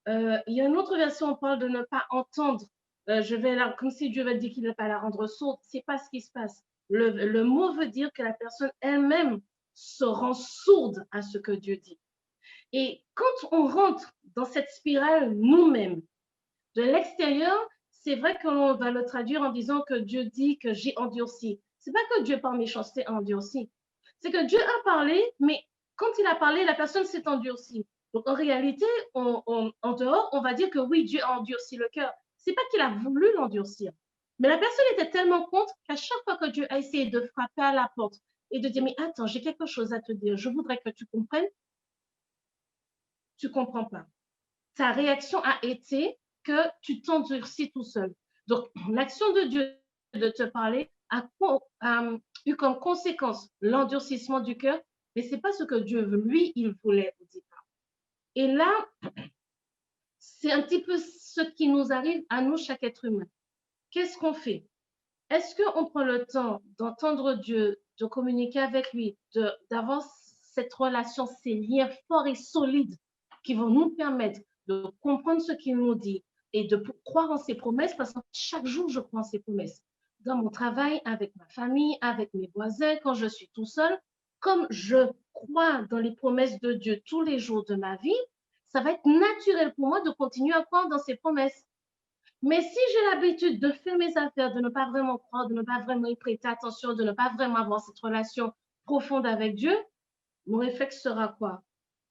Il y a une autre version, on parle de ne pas entendre. Comme si Dieu va dire qu'il ne va pas la rendre sourde. C'est pas ce qui se passe. Le mot veut dire que la personne elle-même se rend sourde à ce que Dieu dit. Et quand on rentre dans cette spirale nous-mêmes, de l'extérieur, c'est vrai qu'on va le traduire en disant que Dieu dit que j'ai endurci. C'est pas que Dieu par méchanceté a endurci. C'est que Dieu a parlé, mais quand il a parlé, la personne s'est endurcie. Donc en réalité, en dehors, on va dire que oui, Dieu a endurci le cœur. C'est pas qu'il a voulu l'endurcir. Mais la personne était tellement contre qu'à chaque fois que Dieu a essayé de frapper à la porte et de dire, mais attends, j'ai quelque chose à te dire, je voudrais que tu comprennes, tu comprends pas. Ta réaction a été que tu t'endurcis tout seul. Donc, l'action de Dieu de te parler a eu comme conséquence l'endurcissement du cœur, mais ce n'est pas ce que Dieu, lui, il voulait au départ. Et là, c'est un petit peu ce qui nous arrive à nous, chaque être humain. Qu'est-ce qu'on fait? Est-ce qu'on prend le temps d'entendre Dieu, de communiquer avec lui, d'avoir cette relation, ces liens forts et solides qui vont nous permettre de comprendre ce qu'il nous dit et de croire en ses promesses, parce que chaque jour, je crois en ses promesses. Dans mon travail, avec ma famille, avec mes voisins, quand je suis tout seul, comme je crois dans les promesses de Dieu tous les jours de ma vie, ça va être naturel pour moi de continuer à croire dans ses promesses. Mais si j'ai l'habitude de faire mes affaires, de ne pas vraiment croire, de ne pas vraiment y prêter attention, de ne pas vraiment avoir cette relation profonde avec Dieu, mon réflexe sera quoi?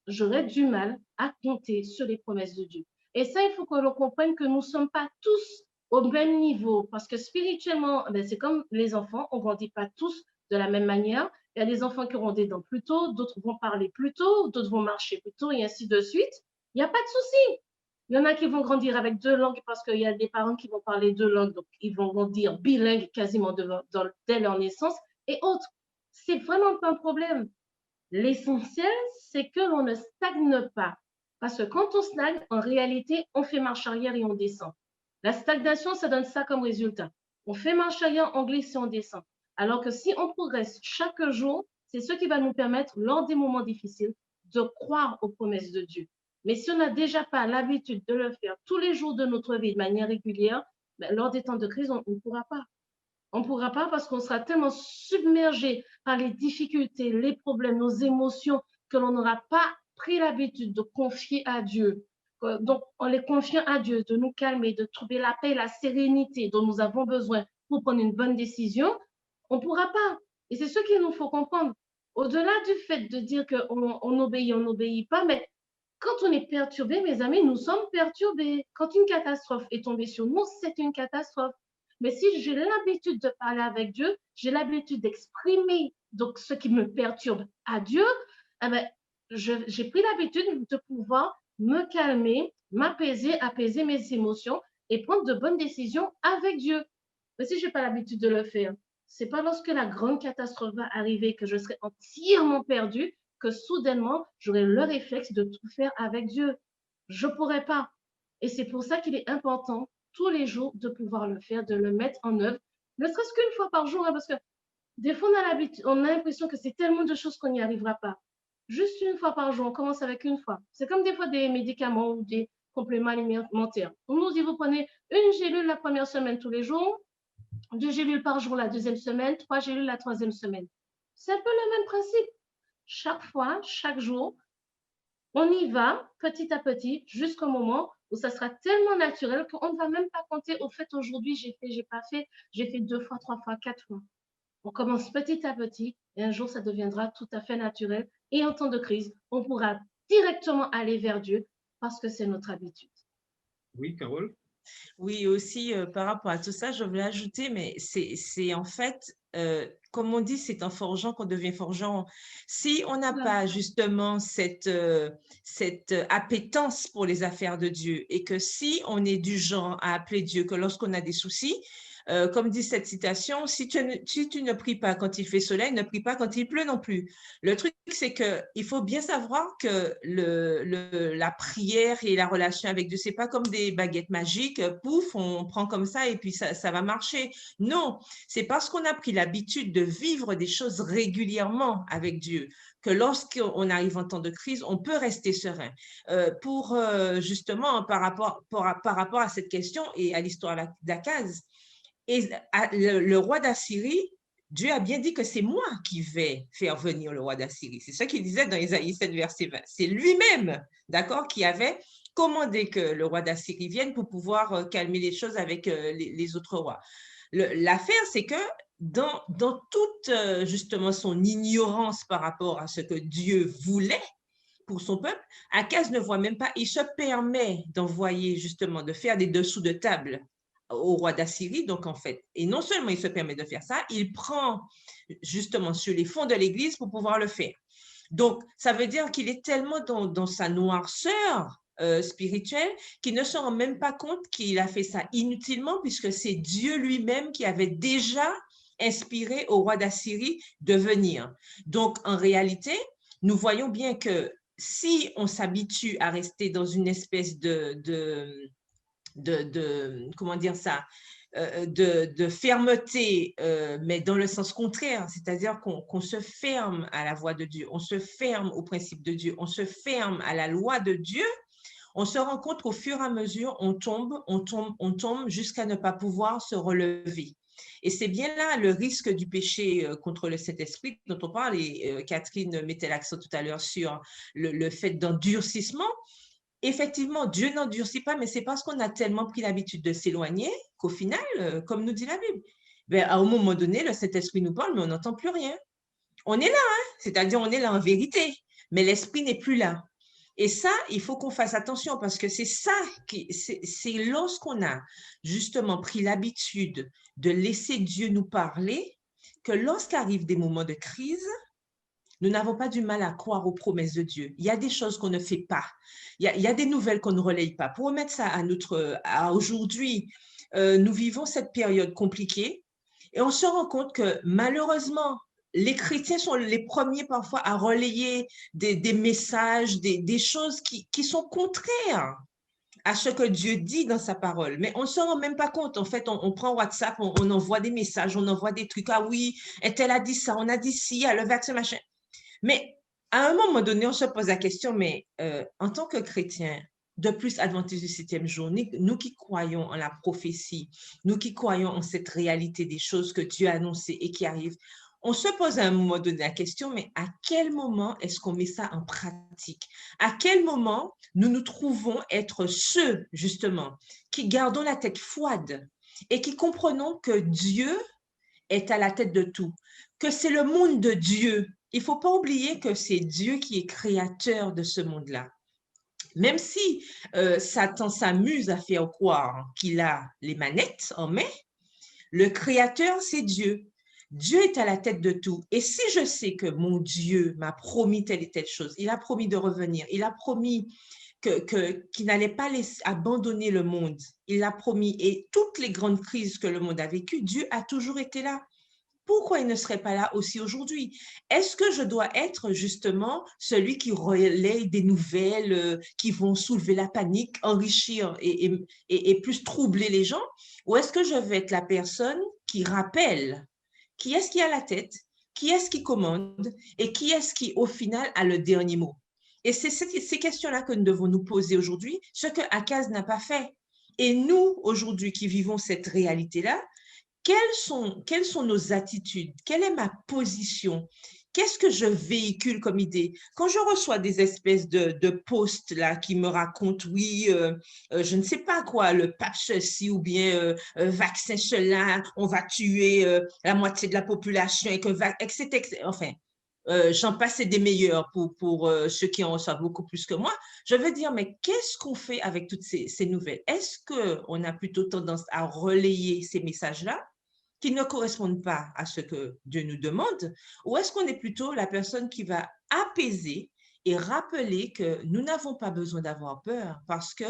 J'aurai du mal à compter sur les promesses de Dieu. Et ça, il faut que l'on comprenne que nous ne sommes pas tous au même niveau, parce que spirituellement, c'est comme les enfants, on ne grandit pas tous de la même manière. Il y a des enfants qui grandissent plus tôt, d'autres vont parler plus tôt, d'autres vont marcher plus tôt, et ainsi de suite. Il n'y a pas de souci. Il y en a qui vont grandir avec 2 langues parce qu'il y a des parents qui vont parler 2 langues, donc ils vont grandir bilingues quasiment dès leur naissance, et autres. C'est vraiment pas un problème. L'essentiel, c'est que l'on ne stagne pas. Parce que quand on stagne, en réalité, on fait marche arrière et on descend. La stagnation, ça donne ça comme résultat. On fait marche arrière, on glisse et on descend. Alors que si on progresse chaque jour, c'est ce qui va nous permettre, lors des moments difficiles, de croire aux promesses de Dieu. Mais si on n'a déjà pas l'habitude de le faire tous les jours de notre vie de manière régulière, lors des temps de crise, on ne pourra pas. On ne pourra pas parce qu'on sera tellement submergé par les difficultés, les problèmes, nos émotions, que l'on n'aura pas pris l'habitude de confier à Dieu. Donc, en les confiant à Dieu, de nous calmer, de trouver la paix, la sérénité dont nous avons besoin pour prendre une bonne décision, on ne pourra pas. Et c'est ce qu'il nous faut comprendre. Au-delà du fait de dire qu'on obéit, on n'obéit pas, mais quand on est perturbé, mes amis, nous sommes perturbés. Quand une catastrophe est tombée sur nous, c'est une catastrophe. Mais si j'ai l'habitude de parler avec Dieu, j'ai l'habitude d'exprimer donc ce qui me perturbe à Dieu, eh ben, j'ai pris l'habitude de pouvoir me calmer, m'apaiser, apaiser mes émotions et prendre de bonnes décisions avec Dieu. Mais si je n'ai pas l'habitude de le faire, c'est pas lorsque la grande catastrophe va arriver que je serai entièrement perdue que soudainement, j'aurai le réflexe de tout faire avec Dieu. Je ne pourrai pas. Et c'est pour ça qu'il est important tous les jours de pouvoir le faire, de le mettre en œuvre, ne serait-ce qu'une fois par jour, hein, parce que des fois, on a l'impression que c'est tellement de choses qu'on n'y arrivera pas. Juste une fois par jour, on commence avec une fois. C'est comme des fois des médicaments ou des compléments alimentaires. On nous dit, vous prenez une gélule la première semaine tous les jours, 2 gélules par jour la deuxième semaine, 3 gélules la troisième semaine. C'est un peu le même principe. Chaque fois, chaque jour, on y va petit à petit jusqu'au moment où ça sera tellement naturel qu'on ne va même pas compter au fait aujourd'hui j'ai fait, j'ai pas fait, j'ai fait 2 fois, 3 fois, 4 fois. On commence petit à petit et un jour ça deviendra tout à fait naturel et en temps de crise, on pourra directement aller vers Dieu parce que c'est notre habitude. Oui, Carole? Oui, aussi par rapport à tout ça, je voulais ajouter, mais c'est en fait, comme on dit, c'est en forgeant qu'on devient forgeant. Si on n'a pas justement cette appétence pour les affaires de Dieu et que si on est du genre à appeler Dieu que lorsqu'on a des soucis, Comme dit cette citation, si tu ne pries pas quand il fait soleil, ne prie pas quand il pleut non plus. Le truc, c'est qu'il faut bien savoir que la prière et la relation avec Dieu, ce n'est pas comme des baguettes magiques, pouf, on prend comme ça et puis ça va marcher. Non, c'est parce qu'on a pris l'habitude de vivre des choses régulièrement avec Dieu que lorsqu'on arrive en temps de crise, on peut rester serein. Justement, par rapport à cette question et à l'histoire d'Akaz, et le roi d'Assyrie, Dieu a bien dit que c'est moi qui vais faire venir le roi d'Assyrie. C'est ça qu'il disait dans Ésaïe 7, verset 20. C'est lui-même, d'accord, qui avait commandé que le roi d'Assyrie vienne pour pouvoir calmer les choses avec les autres rois. L'affaire, c'est que dans toute justement son ignorance par rapport à ce que Dieu voulait pour son peuple, Akaz ne voit même pas, il se permet d'envoyer justement, de faire des dessous de table au roi d'Assyrie, donc en fait, et non seulement il se permet de faire ça, il prend justement sur les fonds de l'Église pour pouvoir le faire. Donc, ça veut dire qu'il est tellement dans sa noirceur spirituelle qu'il ne se rend même pas compte qu'il a fait ça inutilement, puisque c'est Dieu lui-même qui avait déjà inspiré au roi d'Assyrie de venir. Donc, en réalité, nous voyons bien que si on s'habitue à rester dans une espèce comment dire ça, de fermeté, mais dans le sens contraire, c'est-à-dire qu'on se ferme à la voix de Dieu, on se ferme au principe de Dieu, on se ferme à la loi de Dieu, on se rend compte qu'au fur et à mesure, on tombe jusqu'à ne pas pouvoir se relever. Et c'est bien là le risque du péché contre le Saint-Esprit dont on parle, et Catherine mettait l'accent tout à l'heure sur le fait d'endurcissement. Effectivement, Dieu n'endurcit pas, mais c'est parce qu'on a tellement pris l'habitude de s'éloigner qu'au final, comme nous dit la Bible, à un moment donné, le Saint-Esprit nous parle, mais on n'entend plus rien. On est là, hein? C'est-à-dire on est là en vérité, mais l'Esprit n'est plus là. Et ça, il faut qu'on fasse attention parce que c'est ça, c'est lorsqu'on a justement pris l'habitude de laisser Dieu nous parler que lorsqu'arrivent des moments de crise, nous n'avons pas du mal à croire aux promesses de Dieu. Il y a des choses qu'on ne fait pas. Il y a des nouvelles qu'on ne relaye pas. Pour remettre ça à aujourd'hui, nous vivons cette période compliquée et on se rend compte que malheureusement, les chrétiens sont les premiers parfois à relayer des messages, des choses qui sont contraires à ce que Dieu dit dans sa parole. Mais on ne se rend même pas compte. En fait, on prend WhatsApp, on envoie des messages, on envoie des trucs. Ah oui, et elle a dit ça, on a dit ci, elle a le vaccin, machin. Mais à un moment donné, on se pose la question, mais en tant que chrétien, de plus adventistes du 7e jour, nous qui croyons en la prophétie, nous qui croyons en cette réalité des choses que Dieu a annoncées et qui arrivent, on se pose à un moment donné la question, mais à quel moment est-ce qu'on met ça en pratique? À quel moment nous nous trouvons être ceux, justement, qui gardons la tête froide et qui comprenons que Dieu est à la tête de tout, que c'est le monde de Dieu. Il ne faut pas oublier que c'est Dieu qui est créateur de ce monde-là. Même si Satan s'amuse à faire croire qu'il a les manettes en main, le créateur, c'est Dieu. Dieu est à la tête de tout. Et si je sais que mon Dieu m'a promis telle et telle chose, il a promis de revenir, il a promis qu'il n'allait pas abandonner le monde, il l'a promis. Et toutes les grandes crises que le monde a vécues, Dieu a toujours été là. Pourquoi il ne serait pas là aussi aujourd'hui? Est-ce que je dois être justement celui qui relaye des nouvelles qui vont soulever la panique, enrichir et plus troubler les gens? Ou est-ce que je vais être la personne qui rappelle qui est-ce qui a la tête, qui est-ce qui commande et qui est-ce qui, au final, a le dernier mot? Et c'est ces questions-là que nous devons nous poser aujourd'hui, ce que Akaz n'a pas fait. Et nous, aujourd'hui, qui vivons cette réalité-là, quelles sont nos attitudes? Quelle est ma position? Qu'est-ce que je véhicule comme idée? Quand je reçois des espèces de posts là qui me racontent, oui, je ne sais pas quoi, le pape ceci ou bien vaccin cela, on va tuer la moitié de la population, etc. Enfin, j'en passe des meilleurs pour ceux qui en reçoivent beaucoup plus que moi. Je veux dire, mais qu'est-ce qu'on fait avec toutes ces nouvelles? Est-ce qu'on a plutôt tendance à relayer ces messages-là qui ne correspondent pas à ce que Dieu nous demande, ou est-ce qu'on est plutôt la personne qui va apaiser et rappeler que nous n'avons pas besoin d'avoir peur parce que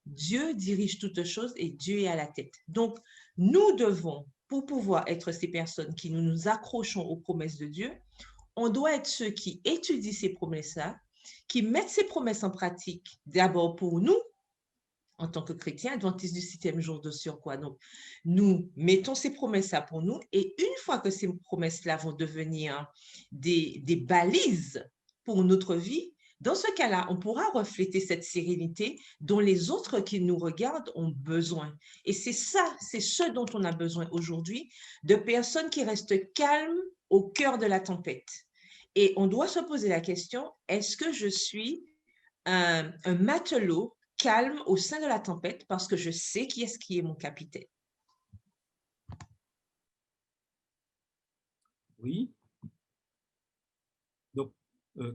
Dieu dirige toutes choses et Dieu est à la tête. Donc, nous devons, pour pouvoir être ces personnes qui nous accrochons aux promesses de Dieu, on doit être ceux qui étudient ces promesses-là, qui mettent ces promesses en pratique d'abord pour nous, en tant que chrétiens, adventistes du 7e jour de surcroît. Donc, nous mettons ces promesses-là pour nous et une fois que ces promesses-là vont devenir des balises pour notre vie, dans ce cas-là, on pourra refléter cette sérénité dont les autres qui nous regardent ont besoin. Et c'est ça, c'est ce dont on a besoin aujourd'hui, de personnes qui restent calmes au cœur de la tempête. Et on doit se poser la question, est-ce que je suis un matelot calme au sein de la tempête parce que je sais qui est mon capitaine? Oui. Donc,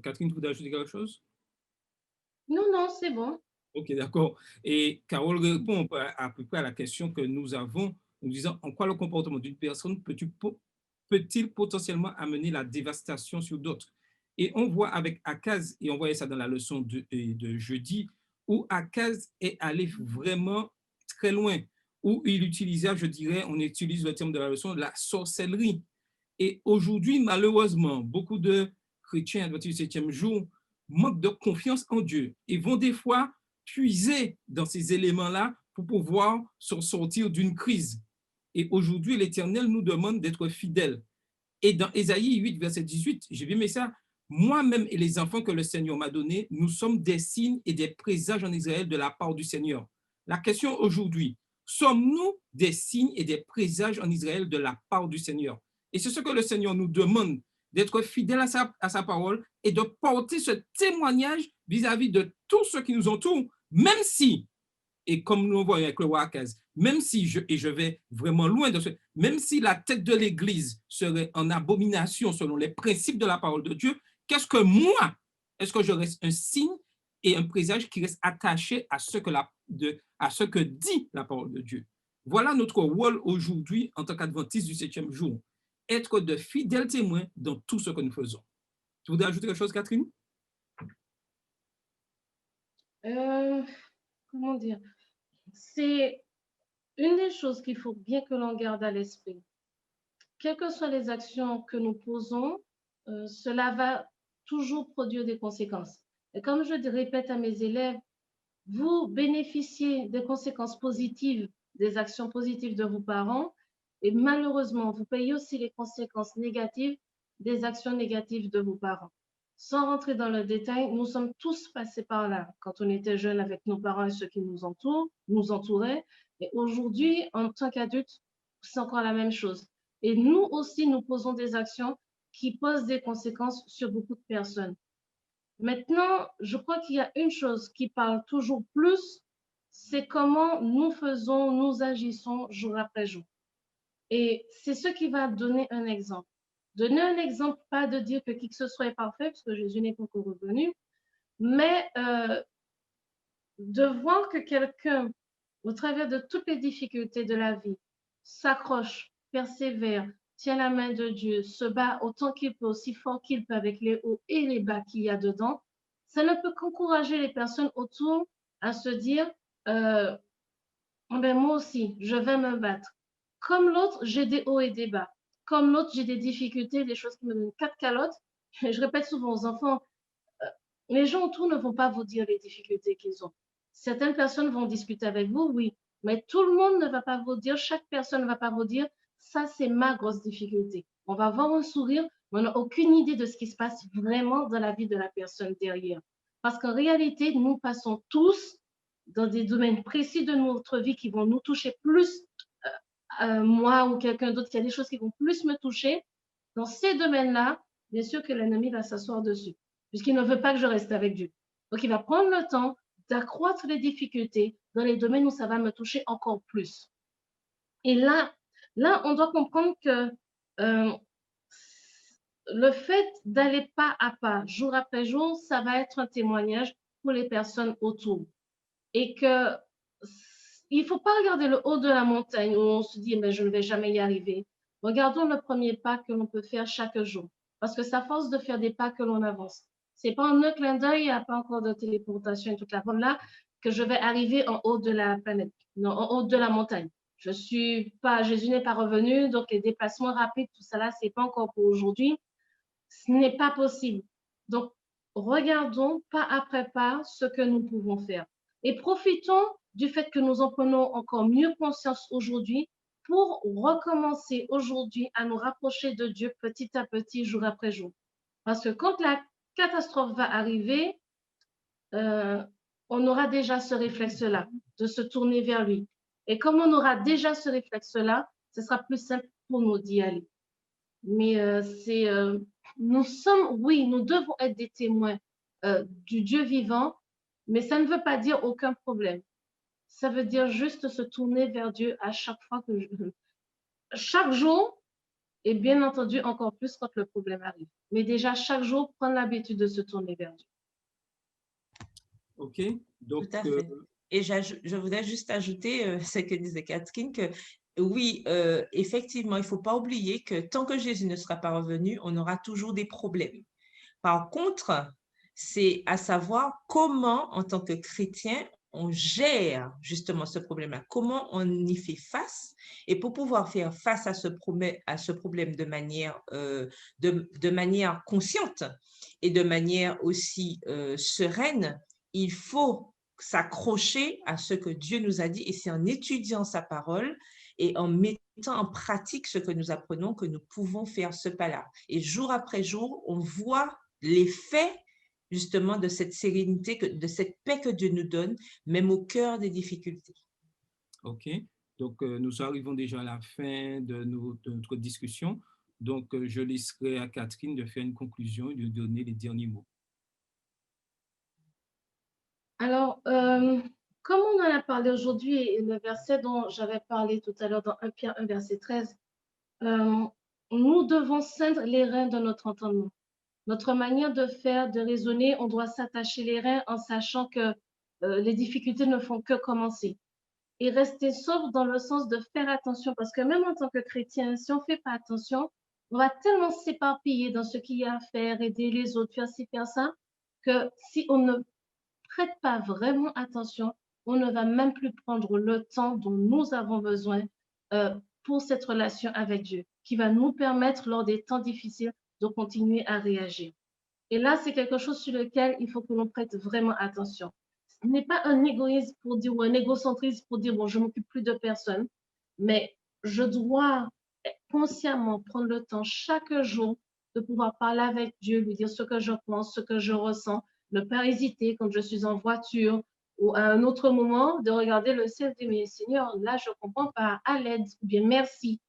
Catherine, tu voudrais ajouter quelque chose? Non, non, c'est bon. Ok, d'accord. Et Carole répond à peu près à la question que nous avons, en disant en quoi le comportement d'une personne peut-il potentiellement amener la dévastation sur d'autres? Et on voit avec Akaz, et on voyait ça dans la leçon de jeudi, où Akaz est allé vraiment très loin, où il utilisait, je dirais, on utilise le terme de la leçon, la sorcellerie. Et aujourd'hui, malheureusement, beaucoup de chrétiens adventistes du 7e jour manquent de confiance en Dieu et vont des fois puiser dans ces éléments-là pour pouvoir sortir d'une crise. Et aujourd'hui, l'Éternel nous demande d'être fidèles. Et dans Ésaïe 8, verset 18, j'ai bien aimé ça, moi-même et les enfants que le Seigneur m'a donnés, nous sommes des signes et des présages en Israël de la part du Seigneur. La question aujourd'hui, sommes-nous des signes et des présages en Israël de la part du Seigneur? Et c'est ce que le Seigneur nous demande, d'être fidèles à sa parole et de porter ce témoignage vis-à-vis de tous ceux qui nous entourent, même si, et comme nous voyons avec le roi Akaz, même si, je vais vraiment loin de ce, même si la tête de l'Église serait en abomination selon les principes de la parole de Dieu, qu'est-ce que moi, est-ce que je reste un signe et un présage qui reste attaché à ce que dit la parole de Dieu? Voilà notre rôle aujourd'hui en tant qu'adventiste du 7e jour, être de fidèles témoins dans tout ce que nous faisons. Tu voudrais ajouter quelque chose, Catherine? Comment dire? C'est une des choses qu'il faut bien que l'on garde à l'esprit. Quelles que soient les actions que nous posons, cela va toujours produire des conséquences. Et comme je répète à mes élèves, vous bénéficiez des conséquences positives, des actions positives de vos parents, et malheureusement, vous payez aussi les conséquences négatives des actions négatives de vos parents. Sans rentrer dans le détail, nous sommes tous passés par là quand on était jeunes avec nos parents et ceux qui nous entouraient. Et aujourd'hui, en tant qu'adultes, c'est encore la même chose. Et nous aussi, nous posons des actions qui posent des conséquences sur beaucoup de personnes. Maintenant, je crois qu'il y a une chose qui parle toujours plus, c'est comment nous faisons, nous agissons jour après jour. Et c'est ce qui va donner un exemple. Donner un exemple, pas de dire que qui que ce soit est parfait, parce que Jésus n'est pas encore revenu, mais de voir que quelqu'un, au travers de toutes les difficultés de la vie, s'accroche, persévère, tient la main de Dieu, se bat autant qu'il peut, aussi fort qu'il peut avec les hauts et les bas qu'il y a dedans, ça ne peut qu'encourager les personnes autour à se dire, ben moi aussi, je vais me battre. Comme l'autre, j'ai des hauts et des bas. Comme l'autre, j'ai des difficultés, des choses qui me donnent quatre calottes. Je répète souvent aux enfants, les gens autour ne vont pas vous dire les difficultés qu'ils ont. Certaines personnes vont discuter avec vous, oui, mais tout le monde ne va pas vous dire, chaque personne ne va pas vous dire, ça c'est ma grosse difficulté. On va avoir un sourire, mais on n'a aucune idée de ce qui se passe vraiment dans la vie de la personne derrière. Parce qu'en réalité, nous passons tous dans des domaines précis de notre vie qui vont nous toucher plus, moi ou quelqu'un d'autre, il y a des choses qui vont plus me toucher. Dans ces domaines-là, bien sûr que l'ennemi va s'asseoir dessus, puisqu'il ne veut pas que je reste avec Dieu. Donc, il va prendre le temps d'accroître les difficultés dans les domaines où ça va me toucher encore plus. Et là, on doit comprendre que le fait d'aller pas à pas, jour après jour, ça va être un témoignage pour les personnes autour. Et que il ne faut pas regarder le haut de la montagne où on se dit, mais je ne vais jamais y arriver. Regardons le premier pas que l'on peut faire chaque jour. Parce que c'est à force de faire des pas que l'on avance. Ce n'est pas en un clin d'œil, il n'y a pas encore de téléportation et toute la forme là. que je vais arriver en haut de la planète, non, en haut de la montagne. Jésus n'est pas revenu, donc les déplacements rapides, tout ça là, c'est pas encore pour aujourd'hui. Ce n'est pas possible. Donc, regardons pas après pas ce que nous pouvons faire. Et profitons du fait que nous en prenons encore mieux conscience aujourd'hui pour recommencer aujourd'hui à nous rapprocher de Dieu petit à petit, jour après jour. Parce que quand la catastrophe va arriver, on aura déjà ce réflexe-là, de se tourner vers lui. Et comme on aura déjà ce réflexe-là, ce sera plus simple pour nous d'y aller. Mais nous devons être des témoins du Dieu vivant, mais ça ne veut pas dire aucun problème. Ça veut dire juste se tourner vers Dieu à chaque fois chaque jour, et bien entendu encore plus quand le problème arrive. Mais déjà chaque jour, prendre l'habitude de se tourner vers Dieu. OK. Donc, Tout à fait. Et je voudrais juste ajouter ce que disait Catherine, que oui, effectivement, il ne faut pas oublier que tant que Jésus ne sera pas revenu, on aura toujours des problèmes. Par contre, c'est à savoir comment, en tant que chrétien, on gère justement ce problème-là, comment on y fait face. Et pour pouvoir faire face à ce problème de manière consciente et de manière aussi sereine, il faut s'accrocher à ce que Dieu nous a dit, et c'est en étudiant sa parole et en mettant en pratique ce que nous apprenons que nous pouvons faire ce pas-là. Et jour après jour, on voit l'effet justement de cette sérénité, de cette paix que Dieu nous donne, même au cœur des difficultés. OK. Donc, nous arrivons déjà à la fin de notre discussion. Donc, je laisserai à Catherine de faire une conclusion et de donner les derniers mots. Alors, comme on en a parlé aujourd'hui, et le verset dont j'avais parlé tout à l'heure dans 1 Pierre 1, verset 13, nous devons ceindre les reins de notre entendement. Notre manière de faire, de raisonner, on doit s'attacher les reins en sachant que les difficultés ne font que commencer. Et rester sobre dans le sens de faire attention, parce que même en tant que chrétien, si on ne fait pas attention, on va tellement s'éparpiller dans ce qu'il y a à faire, aider les autres, faire ci, faire ça, que si on ne prête pas vraiment attention, on ne va même plus prendre le temps dont nous avons besoin pour cette relation avec Dieu, qui va nous permettre, lors des temps difficiles, de continuer à réagir. Et là, c'est quelque chose sur lequel il faut que l'on prête vraiment attention. Ce n'est pas un égoïsme pour dire, ou un égocentrisme pour dire, bon, je ne m'occupe plus de personne, mais je dois consciemment prendre le temps chaque jour de pouvoir parler avec Dieu, lui dire ce que je pense, ce que je ressens, ne pas hésiter quand je suis en voiture ou à un autre moment de regarder le ciel et de dire, mais Seigneur, là, je ne comprends pas, à l'aide, ou bien merci.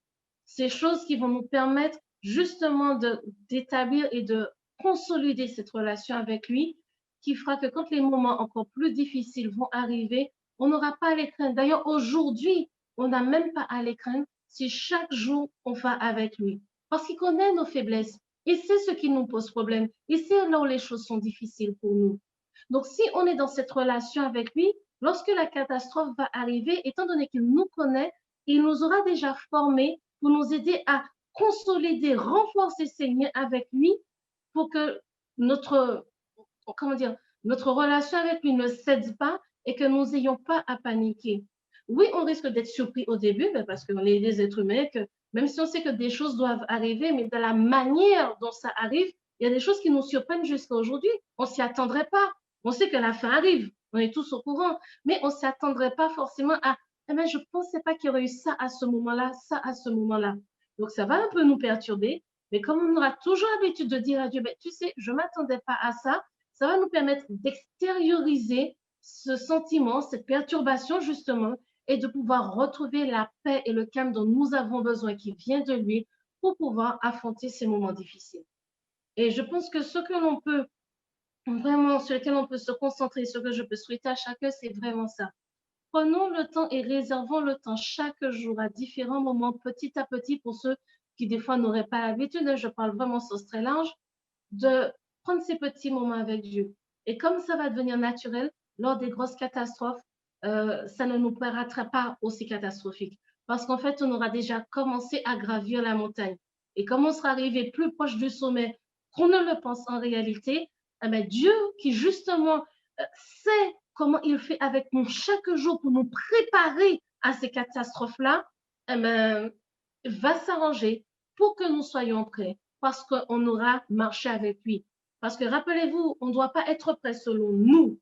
Ces choses qui vont nous permettre justement d'établir et de consolider cette relation avec lui, qui fera que quand les moments encore plus difficiles vont arriver, on n'aura pas à les craindre. D'ailleurs, aujourd'hui, on n'a même pas à les craindre si chaque jour on va avec lui. Parce qu'il connaît nos faiblesses. Et c'est ce qui nous pose problème. Et c'est là où les choses sont difficiles pour nous. Donc, si on est dans cette relation avec lui, lorsque la catastrophe va arriver, étant donné qu'il nous connaît, il nous aura déjà formés pour nous aider à consolider, renforcer ces liens avec lui pour que notre relation avec lui ne cède pas et que nous n'ayons pas à paniquer. Oui, on risque d'être surpris au début parce qu'on est des êtres humains, que même si on sait que des choses doivent arriver, mais de la manière dont ça arrive, il y a des choses qui nous surprennent jusqu'à aujourd'hui. On ne s'y attendrait pas. On sait que la fin arrive. On est tous au courant. Mais on ne s'y attendrait pas forcément à je ne pensais pas qu'il y aurait eu ça à ce moment-là, ça à ce moment-là. Donc, ça va un peu nous perturber. Mais comme on aura toujours l'habitude de dire à Dieu, tu sais, je ne m'attendais pas à ça, ça va nous permettre d'extérioriser ce sentiment, cette perturbation justement, et de pouvoir retrouver la paix et le calme dont nous avons besoin, qui vient de lui, pour pouvoir affronter ces moments difficiles. Et je pense que ce que l'on peut vraiment, sur lequel on peut se concentrer, ce que je peux souhaiter à chacun, c'est vraiment ça. Prenons le temps et réservons le temps chaque jour à différents moments, petit à petit, pour ceux qui des fois n'auraient pas l'habitude, je parle vraiment sens très large, de prendre ces petits moments avec Dieu. Et comme ça va devenir naturel, lors des grosses catastrophes, ça ne nous paraîtra pas aussi catastrophique. Parce qu'en fait, on aura déjà commencé à gravir la montagne. Et comme on sera arrivé plus proche du sommet qu'on ne le pense en réalité, Dieu qui justement sait comment il fait avec nous chaque jour pour nous préparer à ces catastrophes-là, eh bien, va s'arranger pour que nous soyons prêts, parce qu'on aura marché avec lui. Parce que rappelez-vous, on ne doit pas être prêt selon nous,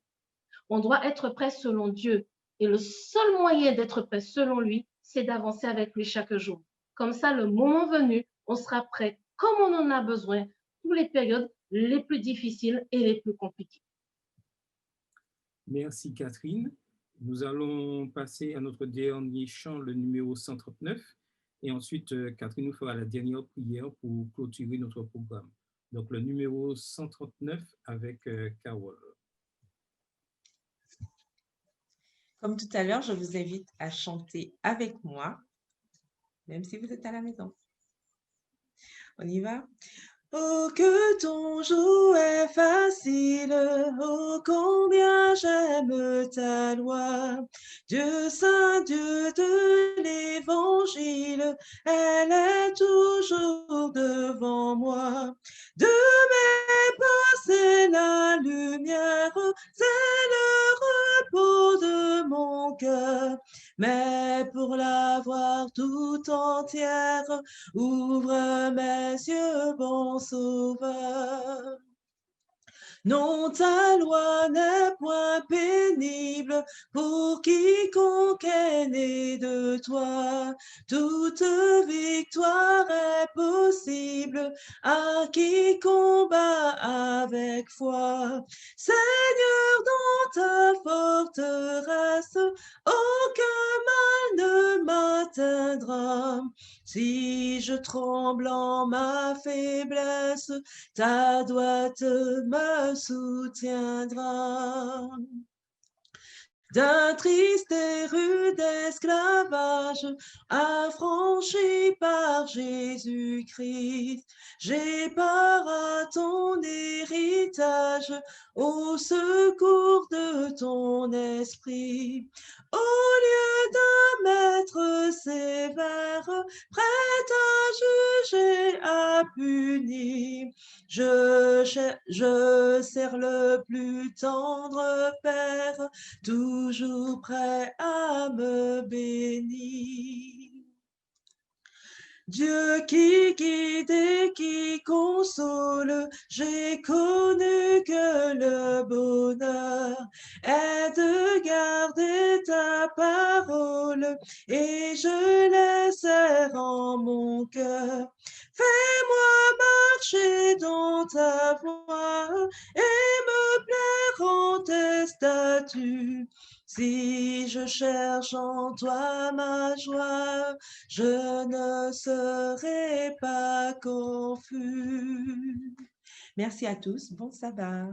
on doit être prêt selon Dieu. Et le seul moyen d'être prêt selon lui, c'est d'avancer avec lui chaque jour. Comme ça, le moment venu, on sera prêt comme on en a besoin pour les périodes les plus difficiles et les plus compliquées. Merci Catherine. Nous allons passer à notre dernier chant, le numéro 139. Et ensuite, Catherine nous fera la dernière prière pour clôturer notre programme. Donc, le numéro 139 avec Carole. Comme tout à l'heure, je vous invite à chanter avec moi, même si vous êtes à la maison. On y va? Oh, que ton joug est facile, oh, combien j'aime ta loi. Dieu saint, Dieu de l'évangile, elle est toujours devant moi. De mes pas, c'est la lumière, c'est le repos de mon cœur. Mais pour la voir tout entière, ouvre mes yeux, bon Sauveur. Non, ta loi n'est point pénible pour quiconque est né de toi. Toute victoire est possible à qui combat avec foi. Seigneur, dans ta forteresse, aucun mal ne m'atteindra. Si je tremble en ma faiblesse, ta droite me soutiendra. D'un triste et rude esclavage, affranchi par Jésus-Christ, j'ai part à ton héritage, au secours de ton esprit. Au lieu d'un maître sévère, prêt à juger, à punir, je sers le plus tendre Père, toujours prêt à me bénir. Dieu qui guide et qui console, j'ai connu que le bonheur est de garder ta parole et je la serre en mon cœur. Fais-moi marcher dans ta voie et me plaire en tes statuts. Si je cherche en toi ma joie, je ne serai pas confus. Merci à tous. Bon sabbat.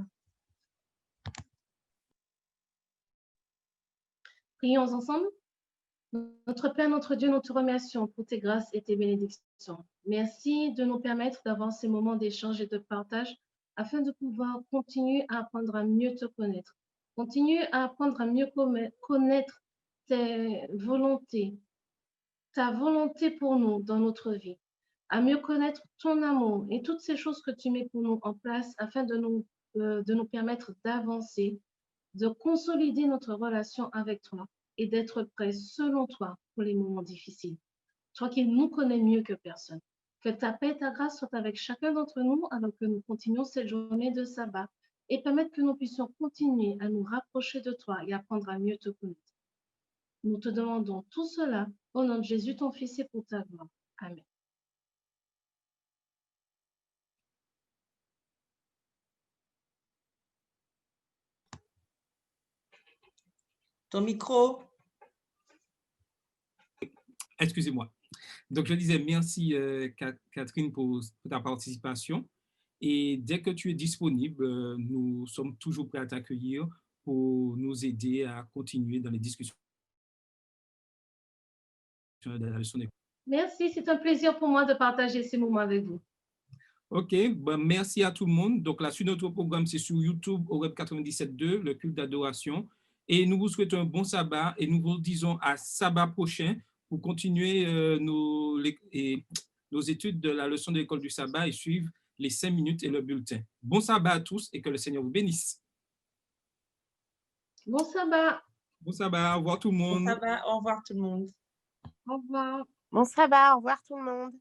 Prions ensemble. Notre Père, notre Dieu, nous te remercions pour tes grâces et tes bénédictions. Merci de nous permettre d'avoir ces moments d'échange et de partage afin de pouvoir continuer à apprendre à mieux te connaître. Continuer à apprendre à mieux connaître tes volontés, ta volonté pour nous dans notre vie, à mieux connaître ton amour et toutes ces choses que tu mets pour nous en place afin de nous permettre d'avancer, de consolider notre relation avec toi et d'être prêt selon toi pour les moments difficiles. Toi qui nous connais mieux que personne. Que ta paix et ta grâce soient avec chacun d'entre nous alors que nous continuons cette journée de sabbat et permettre que nous puissions continuer à nous rapprocher de toi et apprendre à mieux te connaître. Nous te demandons tout cela au nom de Jésus, ton Fils, et pour ta gloire. Amen. Ton micro. Excusez-moi. Donc, je disais merci Catherine pour ta participation. Et dès que tu es disponible, nous sommes toujours prêts à t'accueillir pour nous aider à continuer dans les discussions de la leçon d'école. Merci, c'est un plaisir pour moi de partager ces moments avec vous. OK, ben, merci à tout le monde. Donc, la suite de notre programme, c'est sur YouTube, au Web 97.2, le culte d'adoration. Et nous vous souhaitons un bon sabbat et nous vous disons à sabbat prochain pour continuer nos études de la leçon de l'école du sabbat et suivre les 5 minutes et le bulletin. Bon sabbat à tous et que le Seigneur vous bénisse. Bon sabbat. Bon sabbat, au revoir tout le Bon monde. sabbat, au revoir tout le monde. Au revoir. Bon sabbat, au revoir tout le monde.